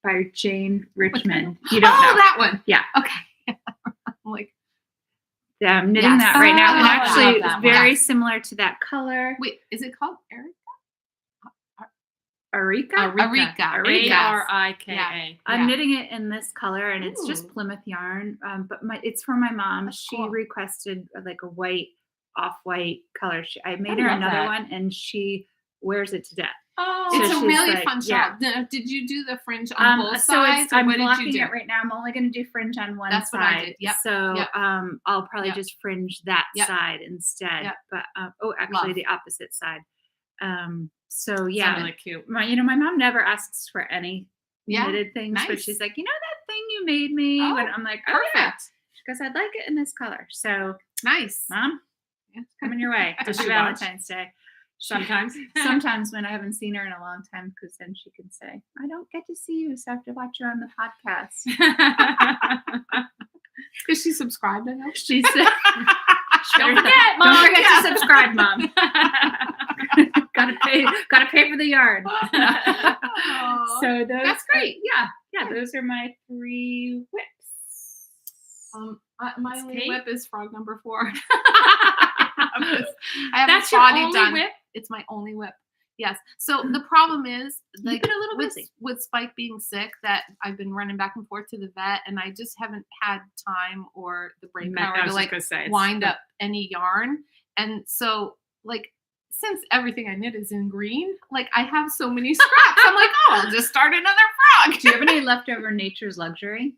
by Jane Richmond. You don't know that one? Yeah. Okay. I'm like, yeah, I'm knitting that right now, and I actually, love it's that very one. similar to that color. Wait, is it called Erica? Arika. Arika. Yeah. I'm knitting it in this color, and it's just Ooh. Plymouth yarn. But it's for my mom. That's She cool. requested like a white, off-white color. I made I her love another that. one, and she wears it to death. Oh, It's So a she's really like, fun yeah. shawl. Now, did you do the fringe on both sides? I'm or what did blocking you do? it right now. I'm only going to do fringe on one That's side. what I did. Yep. So Yep. I'll probably Yep. just fringe that Yep. side instead. Yep. But actually Love. the opposite side. So yeah, yeah, really cute. my mom never asks for any knitted things, but nice. she's like, that thing you made me. Oh, And I'm like, oh Perfect. yeah. She goes, I'd like it in this color. So Nice. Mom, it's coming your way. Does Happy she watch? Valentine's Day. Sometimes. Sometimes when I haven't seen her in a long time, because then she can say, I don't get to see you, so I have to watch you on the podcast. Is she subscribed? I know. She said, Don't forget, Mom. Don't forget to subscribe, Mom. gotta pay for the yarn. Aw. So those, That's great. Yeah, those are my 3 whips. My It's only Kate. whip is frog number 4. I have That's a your body only done. whip? It's my only whip. Yes. So the problem is, like, been a little busy. with Spike being sick, that I've been running back and forth to the vet, and I just haven't had time or the brain I power was to just like gonna say, it's wind the- up any yarn. And so, like, since everything I knit is in green, like, I have so many scraps. I'm like, oh, I'll just start another frog. Do you have any leftover Nature's Luxury?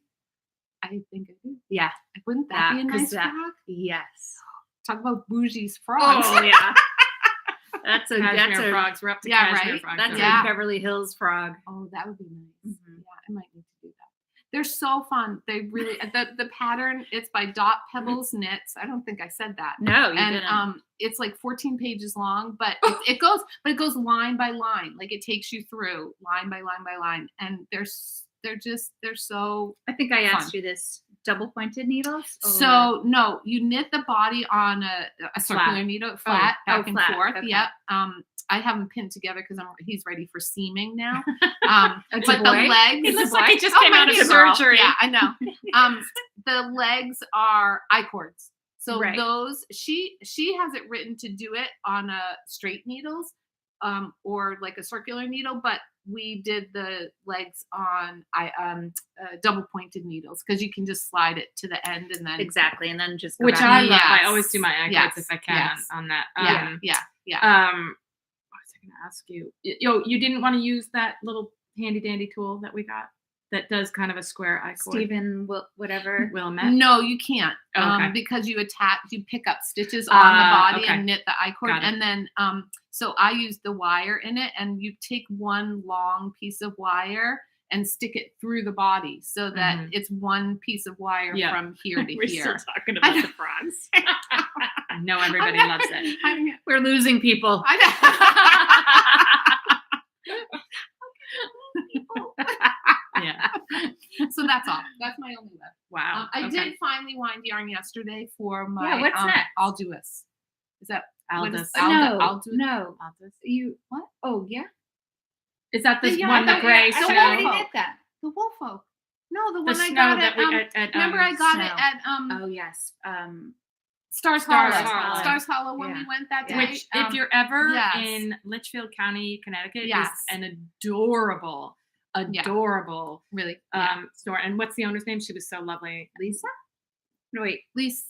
I think I do. Yeah. Wouldn't that be a 'cause nice that- frog? Yes. Talk about bougie's frogs. Oh yeah. That's a Cashmere frogs. We're up to Yeah, cashmere right? frogs. That's Yeah. a Beverly Hills frog. Oh, that would be nice. Mhm. Yeah, I might need to do that. They're so fun. They really the pattern. It's by Dot Pebbles Knits. I don't think I said that. No, you And didn't. it's like 14 pages long, but it goes line by line. Like, it takes you through line by line by line, and they're so. I think I asked fun. you this. Double pointed needles? So no, you knit the body on a circular Flat. needle, flat, back and flat. forth. Okay. Yep. I have them pinned together because he's ready for seaming now. It's But a the boy? legs, It looks a like boy? he just Oh, came might out of be a girl. surgery. Yeah, I know. The legs are I-cords. So Right. those she has it written to do it on a straight needles, or like a circular needle, but we did the legs on double pointed needles, because you can just slide it to the end and then Exactly. And then just go Which back. I love. Yes. I always do my eye Yes. if I can Yes. on that. yeah. What was I going to ask you? You didn't want to use that little handy dandy tool that we got that does kind of a square eye cord. Stephen, whatever. Willamette. No, you can't, Okay. because you pick up stitches on the body okay. and knit the I-cord, Got it. and then so I use the wire in it, and you take one long piece of wire and stick it through the body so that Mhm. it's one piece of wire Yeah. from here to We're here. still talking I about know. the frogs. I know everybody I know. loves it. I know. We're losing people. Yeah. So that's all. That's my only whip. Wow. I Okay. did finally wind yarn yesterday for my Yeah, what's next? Aldous. Is that what is Aldous. Aldous? No. Aldous. You what? Oh yeah. Is that the Yeah, one, the I gray thought I So already snow? Woolfolk. did that. The Woolfolk. No, the The one I snow got that at we at remember I got Snow. it at Oh yes. Stars Stars Hollow. Hollow. Stars Hollow when Yeah. we went that day. Which, if you're ever yes. in Litchfield County, Connecticut, Yes. is an adorable really store. And what's the owner's name? She was so lovely. Lisa? No wait. Lisa.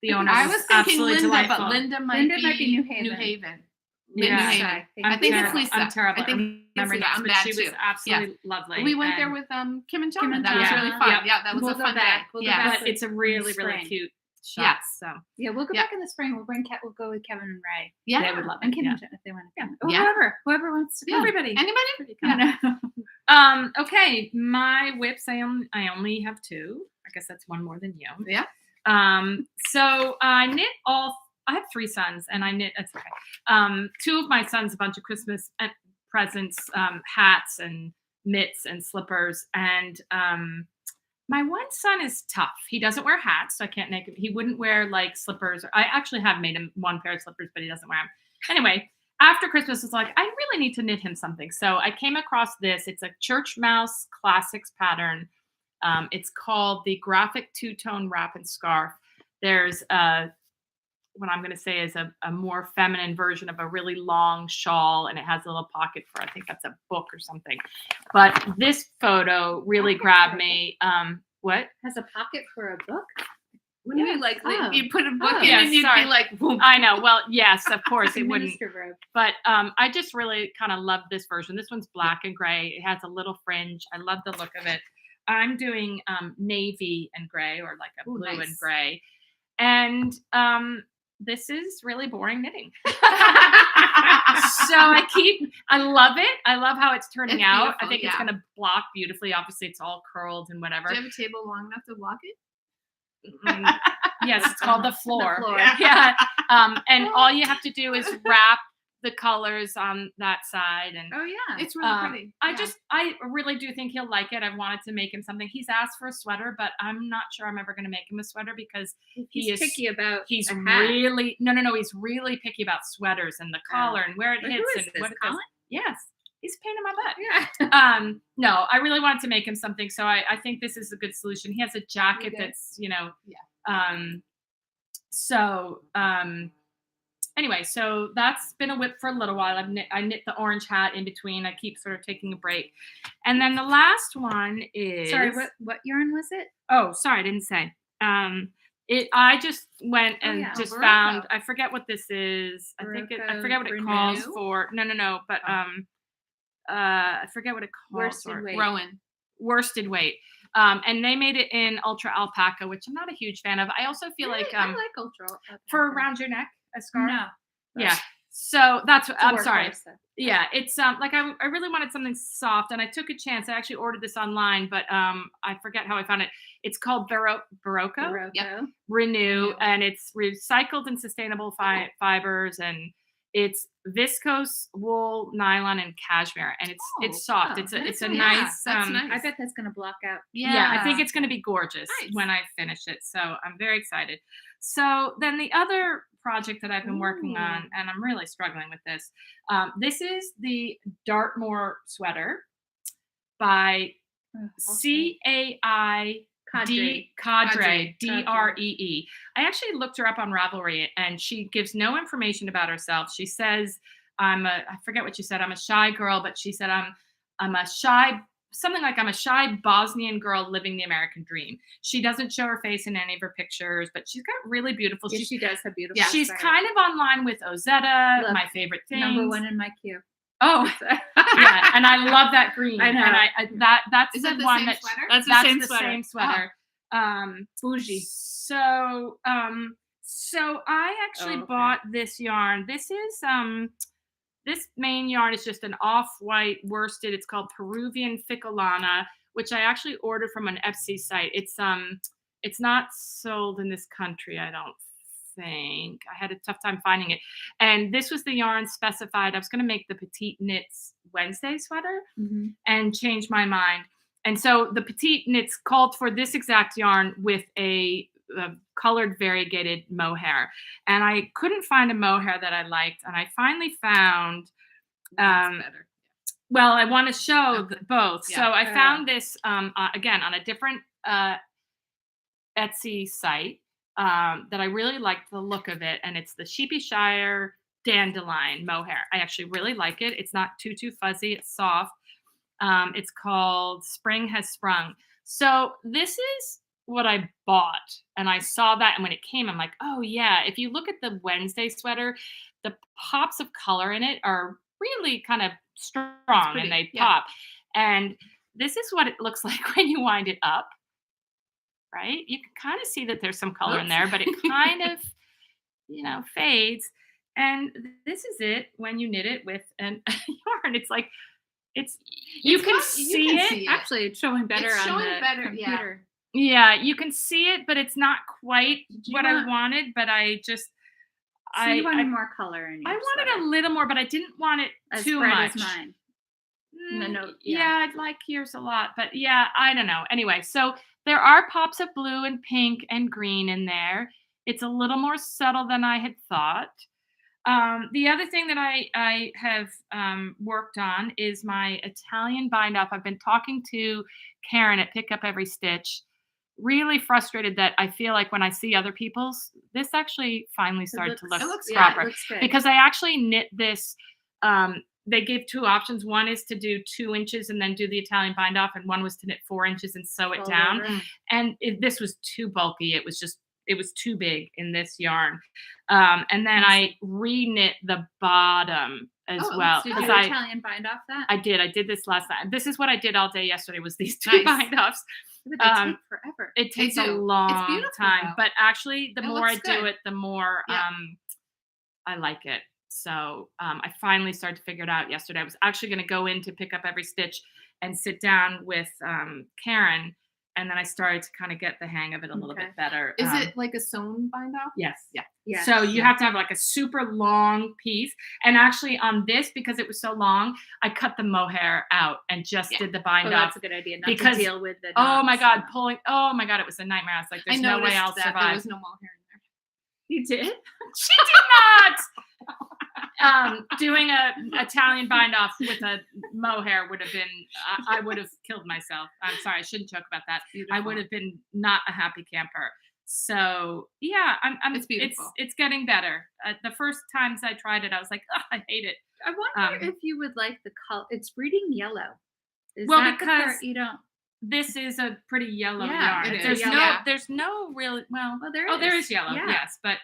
The owner I was was thinking absolutely Linda, delightful. but Linda might might be New Haven. New Haven. Yeah. New Lisa, Haven. I I think it's terrible. Lisa. I'm terrible. I think remember it's Lisa. names, I'm but bad she was too. absolutely lovely. We went there and- with Kim and Kim John. and That was John. really fun. Yeah. Yeah, that was We'll a go fun back. day. We'll go Yeah. back. but it's a in the really spring. cute shop. Yes. So Yeah, we'll go Yeah. back in the spring. We'll go with Kevin and Ray. Yeah. they would love And it. Kim Yeah. and Jen if they want to come. Yeah. Whoever wants to Yeah. come. Everybody. Anybody? Yeah. Okay, my whips. I only have 2. I guess that's one more than you. Yeah. So I knit I have 3 sons, and I knit. It's okay. 2 of my sons a bunch of Christmas presents, hats and mitts and slippers, and my one son is tough. He doesn't wear hats, so I can't make him. He wouldn't wear like slippers. I actually have made him one pair of slippers, but he doesn't wear them. Anyway, after Christmas, it's like, I really need to knit him something. So I came across this. It's a Church Mouse Classics pattern. It's called the Graphic Two-Tone Wrap and Scarf. There's what I'm going to say is a more feminine version of a really long shawl, and it has a little pocket for, I think that's a book or something. But this photo really grabbed me. What? Has a pocket for a book? Wouldn't you like you put a book in and you'd be like, boom. I know. Well, yes, of course it wouldn't. Robe. But I just really kind of love this version. This one's black and gray. It has a little fringe. I love the look of it. I'm doing navy and gray, or like a blue and gray. And this is really boring knitting. So I love it. I love how it's turning out. I think it's going to block beautifully. Obviously, it's all curled and whatever. Do you have a table long enough to block it? Yes, it's called the floor. The floor. Yeah. And all you have to do is wrap the colors on that side. And it's really pretty. I really do think he'll like it. I've wanted to make him something. He's asked for a sweater, but I'm not sure I'm ever going to make him a sweater because he's picky about. He's really He's really picky about sweaters and the collar and where it hits and what it does. Yes. He's a pain in my butt. Yeah. No, I really wanted to make him something. So I think this is a good solution. He has a jacket that's, anyway, so that's been a whip for a little while. I knit the orange hat in between. I keep sort of taking a break. And then the last one is... Sorry, what yarn was it? Oh, sorry, I didn't say. I just went and just Berroco. Found, I forget what this is. Berroco I forget what it Renew? calls for. No, but I forget what it calls for. Worsted weight. And they made it in ultra alpaca, which I'm not a huge fan of. I also feel like I like ultra alpaca. For around your neck, a scarf. No. Yeah. So that's what I'm sorry. Yeah, it's like I really wanted something soft, and I took a chance. I actually ordered this online, but I forget how I found it. It's called Berroco Renew, and it's recycled and sustainable fibers, and it's viscose, wool, nylon, and cashmere, and it's soft. It's a nice. That's nice. I bet that's gonna block out. Yeah, I think it's gonna be gorgeous when I finish it. So I'm very excited. So then the other project that I've been working on, and I'm really struggling with this. This is the Dartmoor sweater by Caidree, Dree. I actually looked her up on Ravelry, and she gives no information about herself. She says, I forget what she said. I'm a shy girl, but she said I'm a shy, something like I'm a shy Bosnian girl living the American dream. She doesn't show her face in any of her pictures, but she's got really beautiful. Yeah, she does have beautiful. She's kind of online with Ozetta, my favorite thing. Number one in my queue. Oh, yeah, and I love that green. I know. And that's is that the the one same that sweater? That's the same sweater. Bougie. So I actually bought this yarn. This is this main yarn is just an off-white worsted. It's called Peruvian Ficolina, which I actually ordered from an Etsy site. It's not sold in this country, I don't think. I had a tough time finding it. And this was the yarn specified. I was going to make the Petite Knits Wednesday sweater and change my mind. And so the Petite Knits called for this exact yarn with a colored variegated mohair, and I couldn't find a mohair that I liked, and I finally found well, I want to show both. So I found this again on a different Etsy site that I really liked the look of it, and it's the Sheepyshire Dandelion mohair. I actually really like it. It's not too fuzzy. It's soft. It's called Spring Has Sprung. So this is what I bought, and I saw that, and when it came, I'm like, oh yeah. If you look at the Wednesday sweater, the pops of color in it are really kind of strong, and they pop. And this is what it looks like when you wind it up, right? You can kind of see that there's some color in there, but it kind of, fades. And this is it when you knit it with an yarn. It's like, you can see it. Actually, it's showing better on the computer. Yeah, you can see it, but it's not quite what I wanted. But I just, so you wanted more color in your wanted a little more, but I didn't want it too much. As mine. I'd like yours a lot, but I don't know. Anyway, so there are pops of blue and pink and green in there. It's a little more subtle than I had thought. The other thing that I have worked on is my Italian bind off. I've been talking to Karen at Pick Up Every Stitch. Really frustrated that I feel like when I see other people's, this actually finally started to look proper. It looks good. Because I actually knit this. They gave 2 options. One is to do 2 inches and then do the Italian bind off, and one was to knit 4 inches and sew it down. And this was too bulky. It was too big in this yarn. And then I re-knit the bottom as well. Did you Italian bind off that? I did this last night. This is what I did all day yesterday, was these 2 bind offs. But they take forever. It takes a long time. Though. But actually, the more I do it, the more Yeah. I like it. So I finally started to figure it out yesterday. I was actually going to go in to Pick Up Every Stitch and sit down with Karen. And then I started to kind of get the hang of it a little bit better. Is it like a sewn bind off? Yes. Yeah. Yes. So you have to have like a super long piece. And actually on this, because it was so long, I cut the mohair out and just did the bind off. That's a good idea. Not because, to deal with the oh my God, knots. it was a nightmare. I was like, there's no way I'll survive. There was no mohair in there. You did? She did not. Doing a Italian bind off with a mohair would have been, I would have killed myself. I'm sorry, I shouldn't joke about that. I would have been not a happy camper. So yeah, it's beautiful. It's getting better. The first times I tried it, I was like, oh, I hate it. I wonder if you would like the color. It's reading yellow. Because you don't. This is a pretty yellow Yeah, yarn. it There's is. no, Yeah. there's no real. Well, there is yellow. Yeah. Yes, but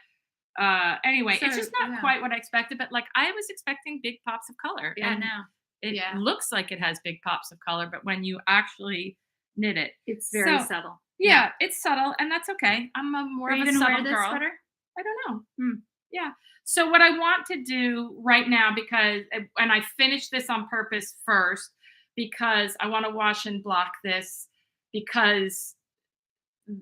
anyway, So, it's just not quite what I expected. But like I was expecting big pops of color. Yeah, and no. It looks like it has big pops of color, but when you actually knit it, It's very subtle. Yeah, it's subtle, and that's okay. I'm more Are of you a gonna subtle wear this girl. sweater? I don't know. Yeah. So what I want to do right now, because, and I finished this on purpose first, because I want to wash and block this, because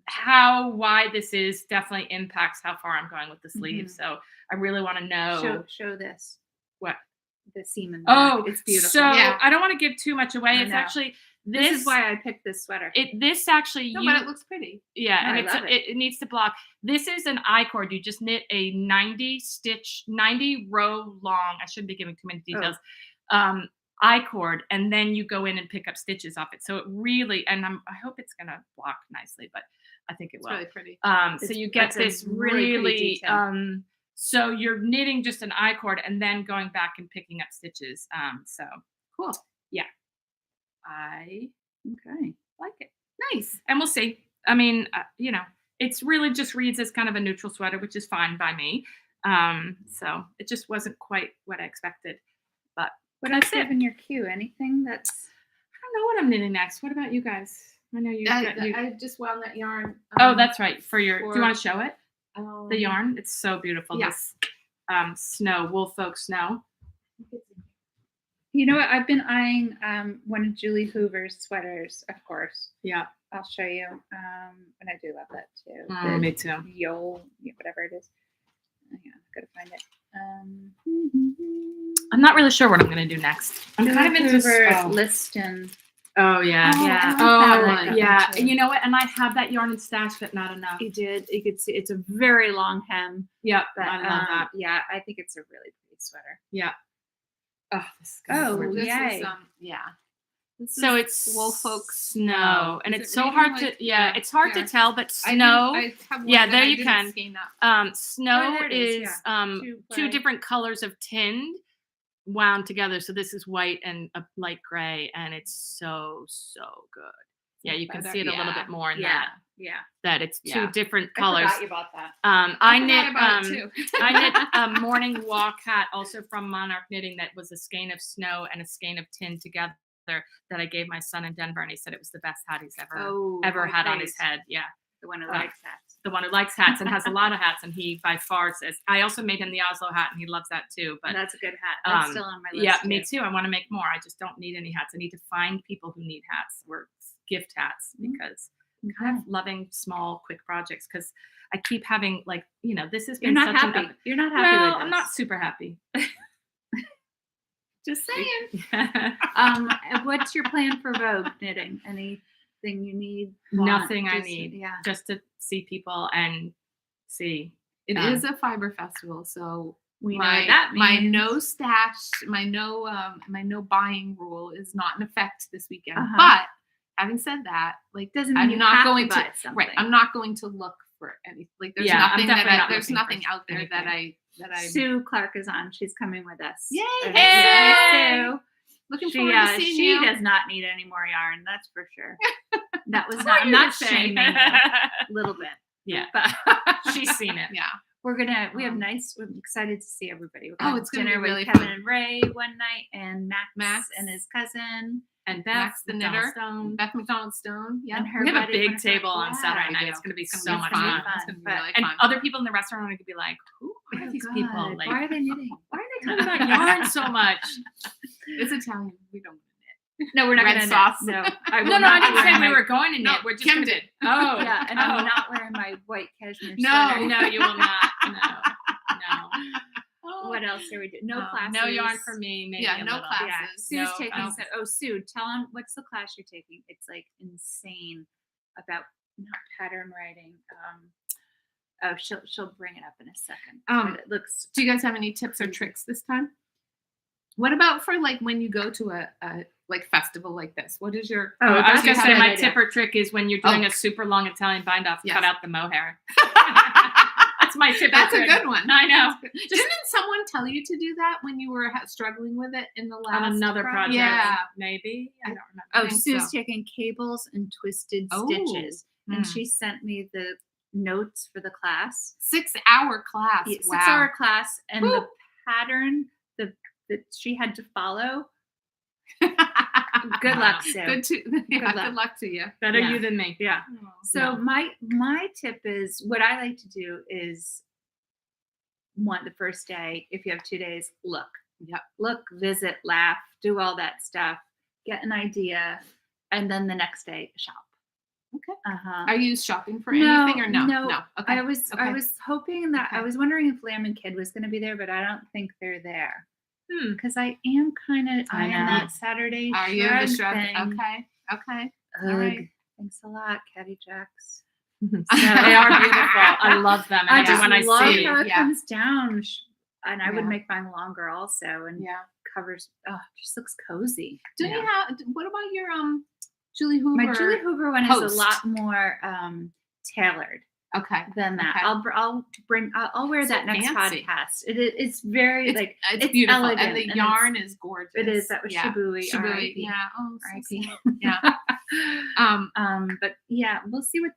how wide this is definitely impacts how far I'm going with the sleeve. So I really want to know. Show this. What? The seam in the Oh, it's beautiful. So I don't want to give too much away. It's actually this is why I picked this sweater. This actually but it looks pretty. Yeah, No, and it needs to block. This is an I-cord. You just knit a 90 row long. I shouldn't be giving too many details. I-cord, and then you go in and pick up stitches off it. So it really, and I hope it's gonna block nicely, but I think it will. It's really pretty. So you get this really so you're knitting just an I-cord and then going back and picking up stitches. So cool. Yeah. I like it. Nice. And we'll see. I mean, it's really just reads as kind of a neutral sweater, which is fine by me. So it just wasn't quite what I expected. But what else in your queue? Anything that's I don't know what I'm knitting next. What about you guys? I know I just wound that yarn. Oh, that's right. Do you want to show it? The yarn? It's so beautiful. Yes. This snow, Woolfolk snow. You know what? I've been eyeing one of Julie Hoover's sweaters, of course. Yeah. I'll show you. And I do love that too. Me too. Whatever it is. Yeah, gotta find it. I'm not really sure what I'm gonna do next. I'm kind of into Liston. Oh yeah. Yeah. And you know what? And I have that yarn in stash, but not enough. You did. You could see it's a very long hem. Yep. But, I love that. Yeah, I think it's a really pretty sweater. Yeah. Oh, this is this yay. Is, so it's Woolfolk snow, and it's so hard to it's hard to tell, but snow. I have one there you can. Snow is two different colors of Tynd wound together. So this is white and a light gray, and it's so good. Yeah, you can see it a little bit more in that. Yeah. That it's two different colors. I forgot you bought that. I knit a morning walk hat also from Monarch Knitting that was a skein of snow and a skein of Tynd together that I gave my son in Denver, and he said it was the best hat he's ever had on his head. Yeah. The one who likes hats. The one who likes hats and has a lot of hats, and he by far says, I also made him the Oslo hat, and he loves that too. But that's a good hat. That's still on my list. Yeah, me too. I want to make more. I just don't need any hats. I need to find people who need hats or gift hats because I'm kind of loving small, quick projects because I keep having this has been You're not such happy. an You're not happy well, with this. I'm not super happy. Just saying. What's your plan for Vogue knitting? Anything you need? Nothing I need. Yeah. Just to see people and see. It is a fiber festival, so we know what that means. My no stash, my no buying rule is not in effect this weekend. But having said that, like doesn't mean I'm you not have going to buy something. right. I'm not going to look for any. Like there's nothing there's nothing out there that I Sue Clark is on. She's coming with us. Yay! Hey, Sue. Looking forward to seeing she you. does not need any more yarn, that's for sure. That was not. I'm not shaming you. A little bit. Yeah, but she's seen it. Yeah. We're excited to see everybody. We're going to it's gonna dinner be really with Kevin fun. and Ray one night, and Max and his cousin, and Beth Max the knitter, Stone. Beth McDonald Stone. Yeah, and her we have a buddy big table on Saturday night. It's going to be so much fun. It's going to be really and fun. other people in the restaurant are going to be like, "Who are these people? Like, why are they knitting? Why are they talking about yarn so much?" It's Italian. We don't. No, we're not Red going to sauce. knit. No, I didn't say we were going to knit. We're just Kim gonna, did. Oh, yeah, and I'm not wearing my white cashmere No, sweater. No, you will not. No. What else are we doing? No classes. No yarn for me. Maybe Yeah, a no little. classes. Yeah. Sue's taking. Sue, tell them what's the class you're taking. It's like insane about not pattern writing. She'll bring it up in a second. But it looks. Do you guys have any tips or tricks this time? What about for like when you go to a like festival like this? What is your? I was gonna say my tip or trick is when you're doing a super long Italian bind off, cut out the mohair. That's my tip. That's a good one. I know. Didn't someone tell you to do that when you were struggling with it in the last on another project? Yeah, maybe. I don't remember. Sue's taking cables and twisted stitches, and she sent me the notes for the class. 6-hour class. Yeah, wow. 6-hour class, and the pattern that she had to follow. Good luck, Sue. Good luck to you. Better you than me. Yeah. So my tip is, what I like to do is, the first day, if you have 2 days, look. Yep. Look, visit, laugh, do all that stuff, get an idea, and then the next day shop. Okay. Are you shopping for anything or no? No. Okay. I was hoping that I was wondering if Lamb and Kid was going to be there, but I don't think they're there. Because I am kind of that Saturday. Are you the shrub? Okay. All right. Thanks a lot, Caddy Jacks. They are beautiful. I love them. And I love how it comes down. And I would make mine longer also. And covers. Oh, it just looks cozy. Do you have? What about your Julie Hoover? My Julie Hoover one is a lot more tailored. Okay. Than that. Okay. I'll wear that next podcast. It's very it's beautiful. Elegant, and the yarn is gorgeous. It is. That was Shibui. Shibui. Yeah. Oh, R.I.P. Yeah. But yeah, we'll see what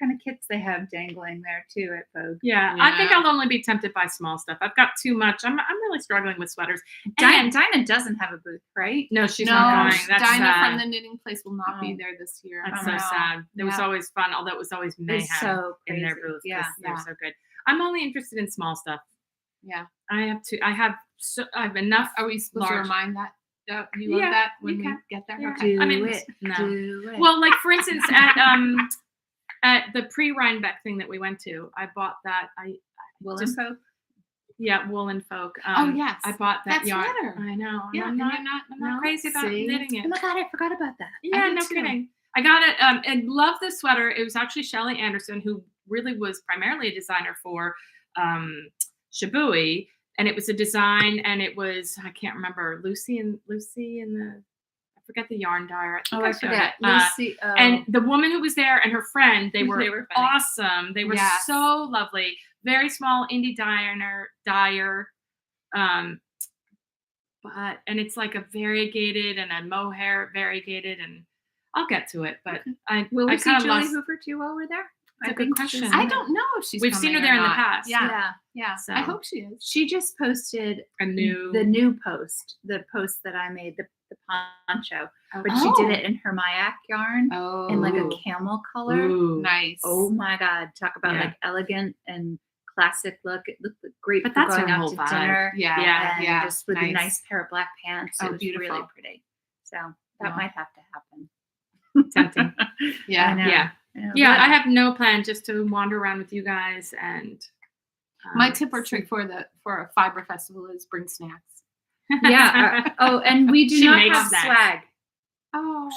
kind of kits they have dangling there too at Vogue. Yeah. I think I'll only be tempted by small stuff. I've got too much. I'm really struggling with sweaters. Dinah doesn't have a booth, right? No, she's not going. That's Dinah sad. from the knitting place will not be there this year. That's so sad. It was always fun, although it was always mayhem in their booth. Yeah, they're so good. I'm only interested in small stuff. Yeah, I have enough. Are we supposed to remind that? You love that when we get there? Yeah. Okay. Do it. Well, like for instance, at the pre-Rhinebeck thing that we went to, I bought that. Woolfolk. Yeah, Woolfolk. Yes, I bought that That's yarn. knitter. I know. Yeah, I'm not crazy about knitting it. Oh my god, I forgot about that. Yeah, no kidding. I got it. And love this sweater. It was actually Shelley Anderson, who really was primarily a designer for Shibui, and it was a design, and it was, I can't remember, Lucy and the, I forget the yarn dyer. I forget. Lucy. And the woman who was there and her friend, they were awesome. They were so lovely. Very small indie dyer. But it's like a variegated and a mohair variegated, and I'll get to it. But will we see Julie Hoover too while we're there? That's a good question. I don't know if she's. We've seen her there in the past. Yeah. So I hope she is. She just posted the new post, the post that I made, the poncho, but she did it in her mYak yarn in like a camel color. Ooh. Nice. Oh my god! Talk about like elegant and classic look. It looked great. But for that's going her out whole to vibe. dinner. Yeah. Just with a nice pair of black pants. It was beautiful. really pretty. So that might have to happen. Tempting. Yeah. I have no plan, just to wander around with you guys. And my tip or trick for a fiber festival is bring snacks. Yeah. And we do not have swag. Oh,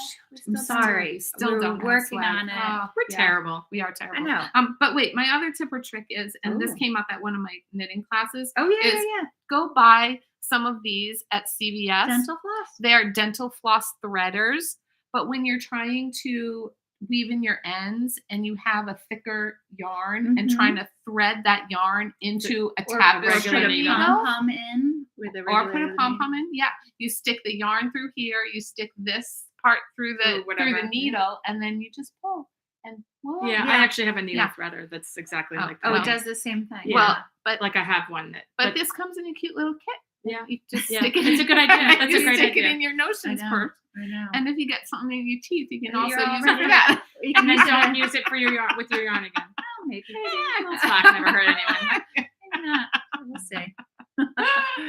I'm sorry. Still We're don't working on it. We're terrible. We are terrible. I know. But wait, my other tip or trick is, and this Ooh. came up at one of my knitting classes. Oh yeah, is yeah. Go buy some of these at CVS. Dental floss. They are dental floss threaders. But when you're trying to weave in your ends and you have a thicker yarn and trying to thread that yarn into a tapestry regular needle, pom-pom in with a or put a regular pom-pom in. Yeah, you stick the yarn through here, you stick this part through the needle, and then you just pull. And I actually have a needle threader that's exactly like that. Oh, it does the same thing. Yeah. Well, but like I have one that. But this comes in a cute little kit. Yeah, you just stick it. It's a good idea. That's a great stick idea. it in your notions purse. I know. And if you get something in your teeth, you can also You're use all it for that. And then don't use it for your yarn with your yarn again. Oh, maybe. I've never heard anyone. Maybe not. We'll see.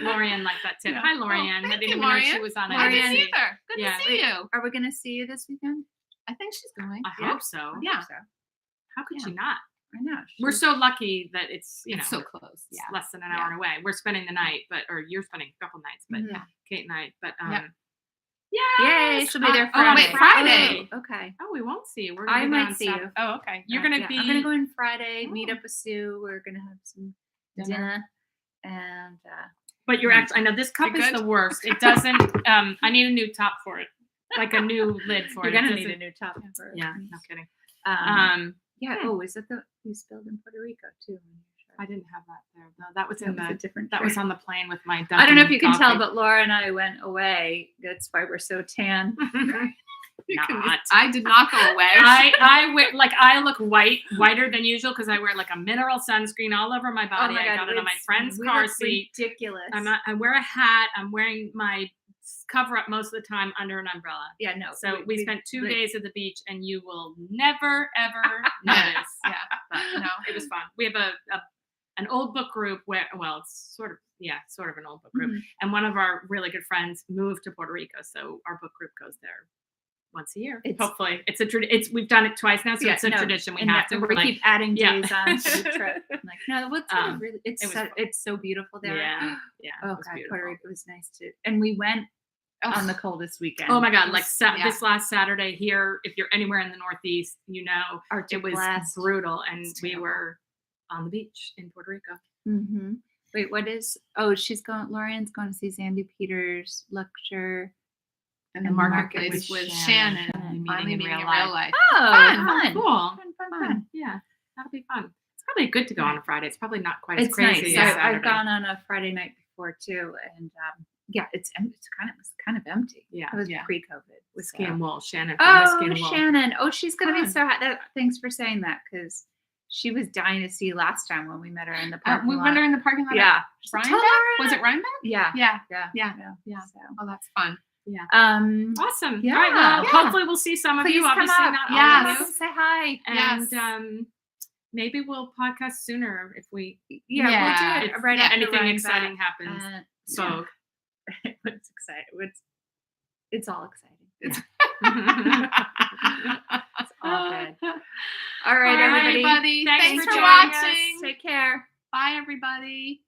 Lorian liked that tip. Hi, Lorian. I didn't even know she was on it. I didn't either. Good to see you. Are we going to see you this weekend? I think she's going. I hope so. Yeah. How could she not? I know. We're so lucky that it's so close. It's less than an hour away. We're spending the night, or you're spending a couple nights, but Kate and I. But yay! She'll be there Friday. Friday. Oh, okay. Oh, we won't see you. We're I gonna be there might on see Saturday. you. Oh, okay. You're gonna be. I'm gonna go in Friday. Meet up with Sue. We're gonna have some dinner. And but you're actually. I know this cup is the worst. It doesn't. I need a new top for it, like a new lid for it. You're gonna need a new top for it. Yeah, no kidding. Yeah. Oh, is it the we spilled in Puerto Rico too? I didn't have that there. No, that was in a different. That was on the plane with my. I don't know if you can tell, but Laura and I went away. That's why we're so tan. I did not go away. I wear I look whiter than usual because I wear like a mineral sunscreen all over my body. I got it on my friend's car seat. Ridiculous. I wear a hat. I'm wearing my cover up most of the time under an umbrella. Yeah, no. So we spent 2 days at the beach, and you will never ever notice. But no, it was fun. We have an old book group where, it's sort of an old book group, and one of our really good friends moved to Puerto Rico, so our book group goes there once a year. Hopefully, we've done it twice now, so it's a tradition. We have to. We keep adding days on to the trip. I'm like, no, it's so beautiful there. Yeah. Oh God, Puerto Rico was nice too, and we went on the coldest weekend. Oh my God! This last Saturday here, if you're anywhere in the Northeast, it was brutal, and we were on the beach in Puerto Rico. Mm-hmm. Wait, what is? Oh, Lorian's going to see Sandy Peters' lecture. And the marketplace with Shannon. Finally meeting in real life. Oh, fun. Cool. Fun. Yeah, that'll be fun. It's probably good to go on a Friday. It's probably not quite as crazy. Nice. As I've gone on a Friday night before too, and it's kind of empty. Yeah, it was pre-COVID. Whiskey and Wool, Shannon. Shannon. Oh, she's gonna be so happy. Thanks for saying that, because she was dying to see last time when we met her in the parking lot. We met her in the parking lot. Yeah. Rhinebeck? Was it Rhinebeck? Yeah. So. Oh, that's fun. Yeah. Awesome. Yeah. All right. Well, hopefully we'll see some of you. Obviously, not all of you. Say hi. And maybe we'll podcast sooner if we. We'll do it right after anything exciting happens. So it's exciting. It's all exciting. It's all good. All right, everybody. Thanks for joining watching. Take care. Bye, everybody.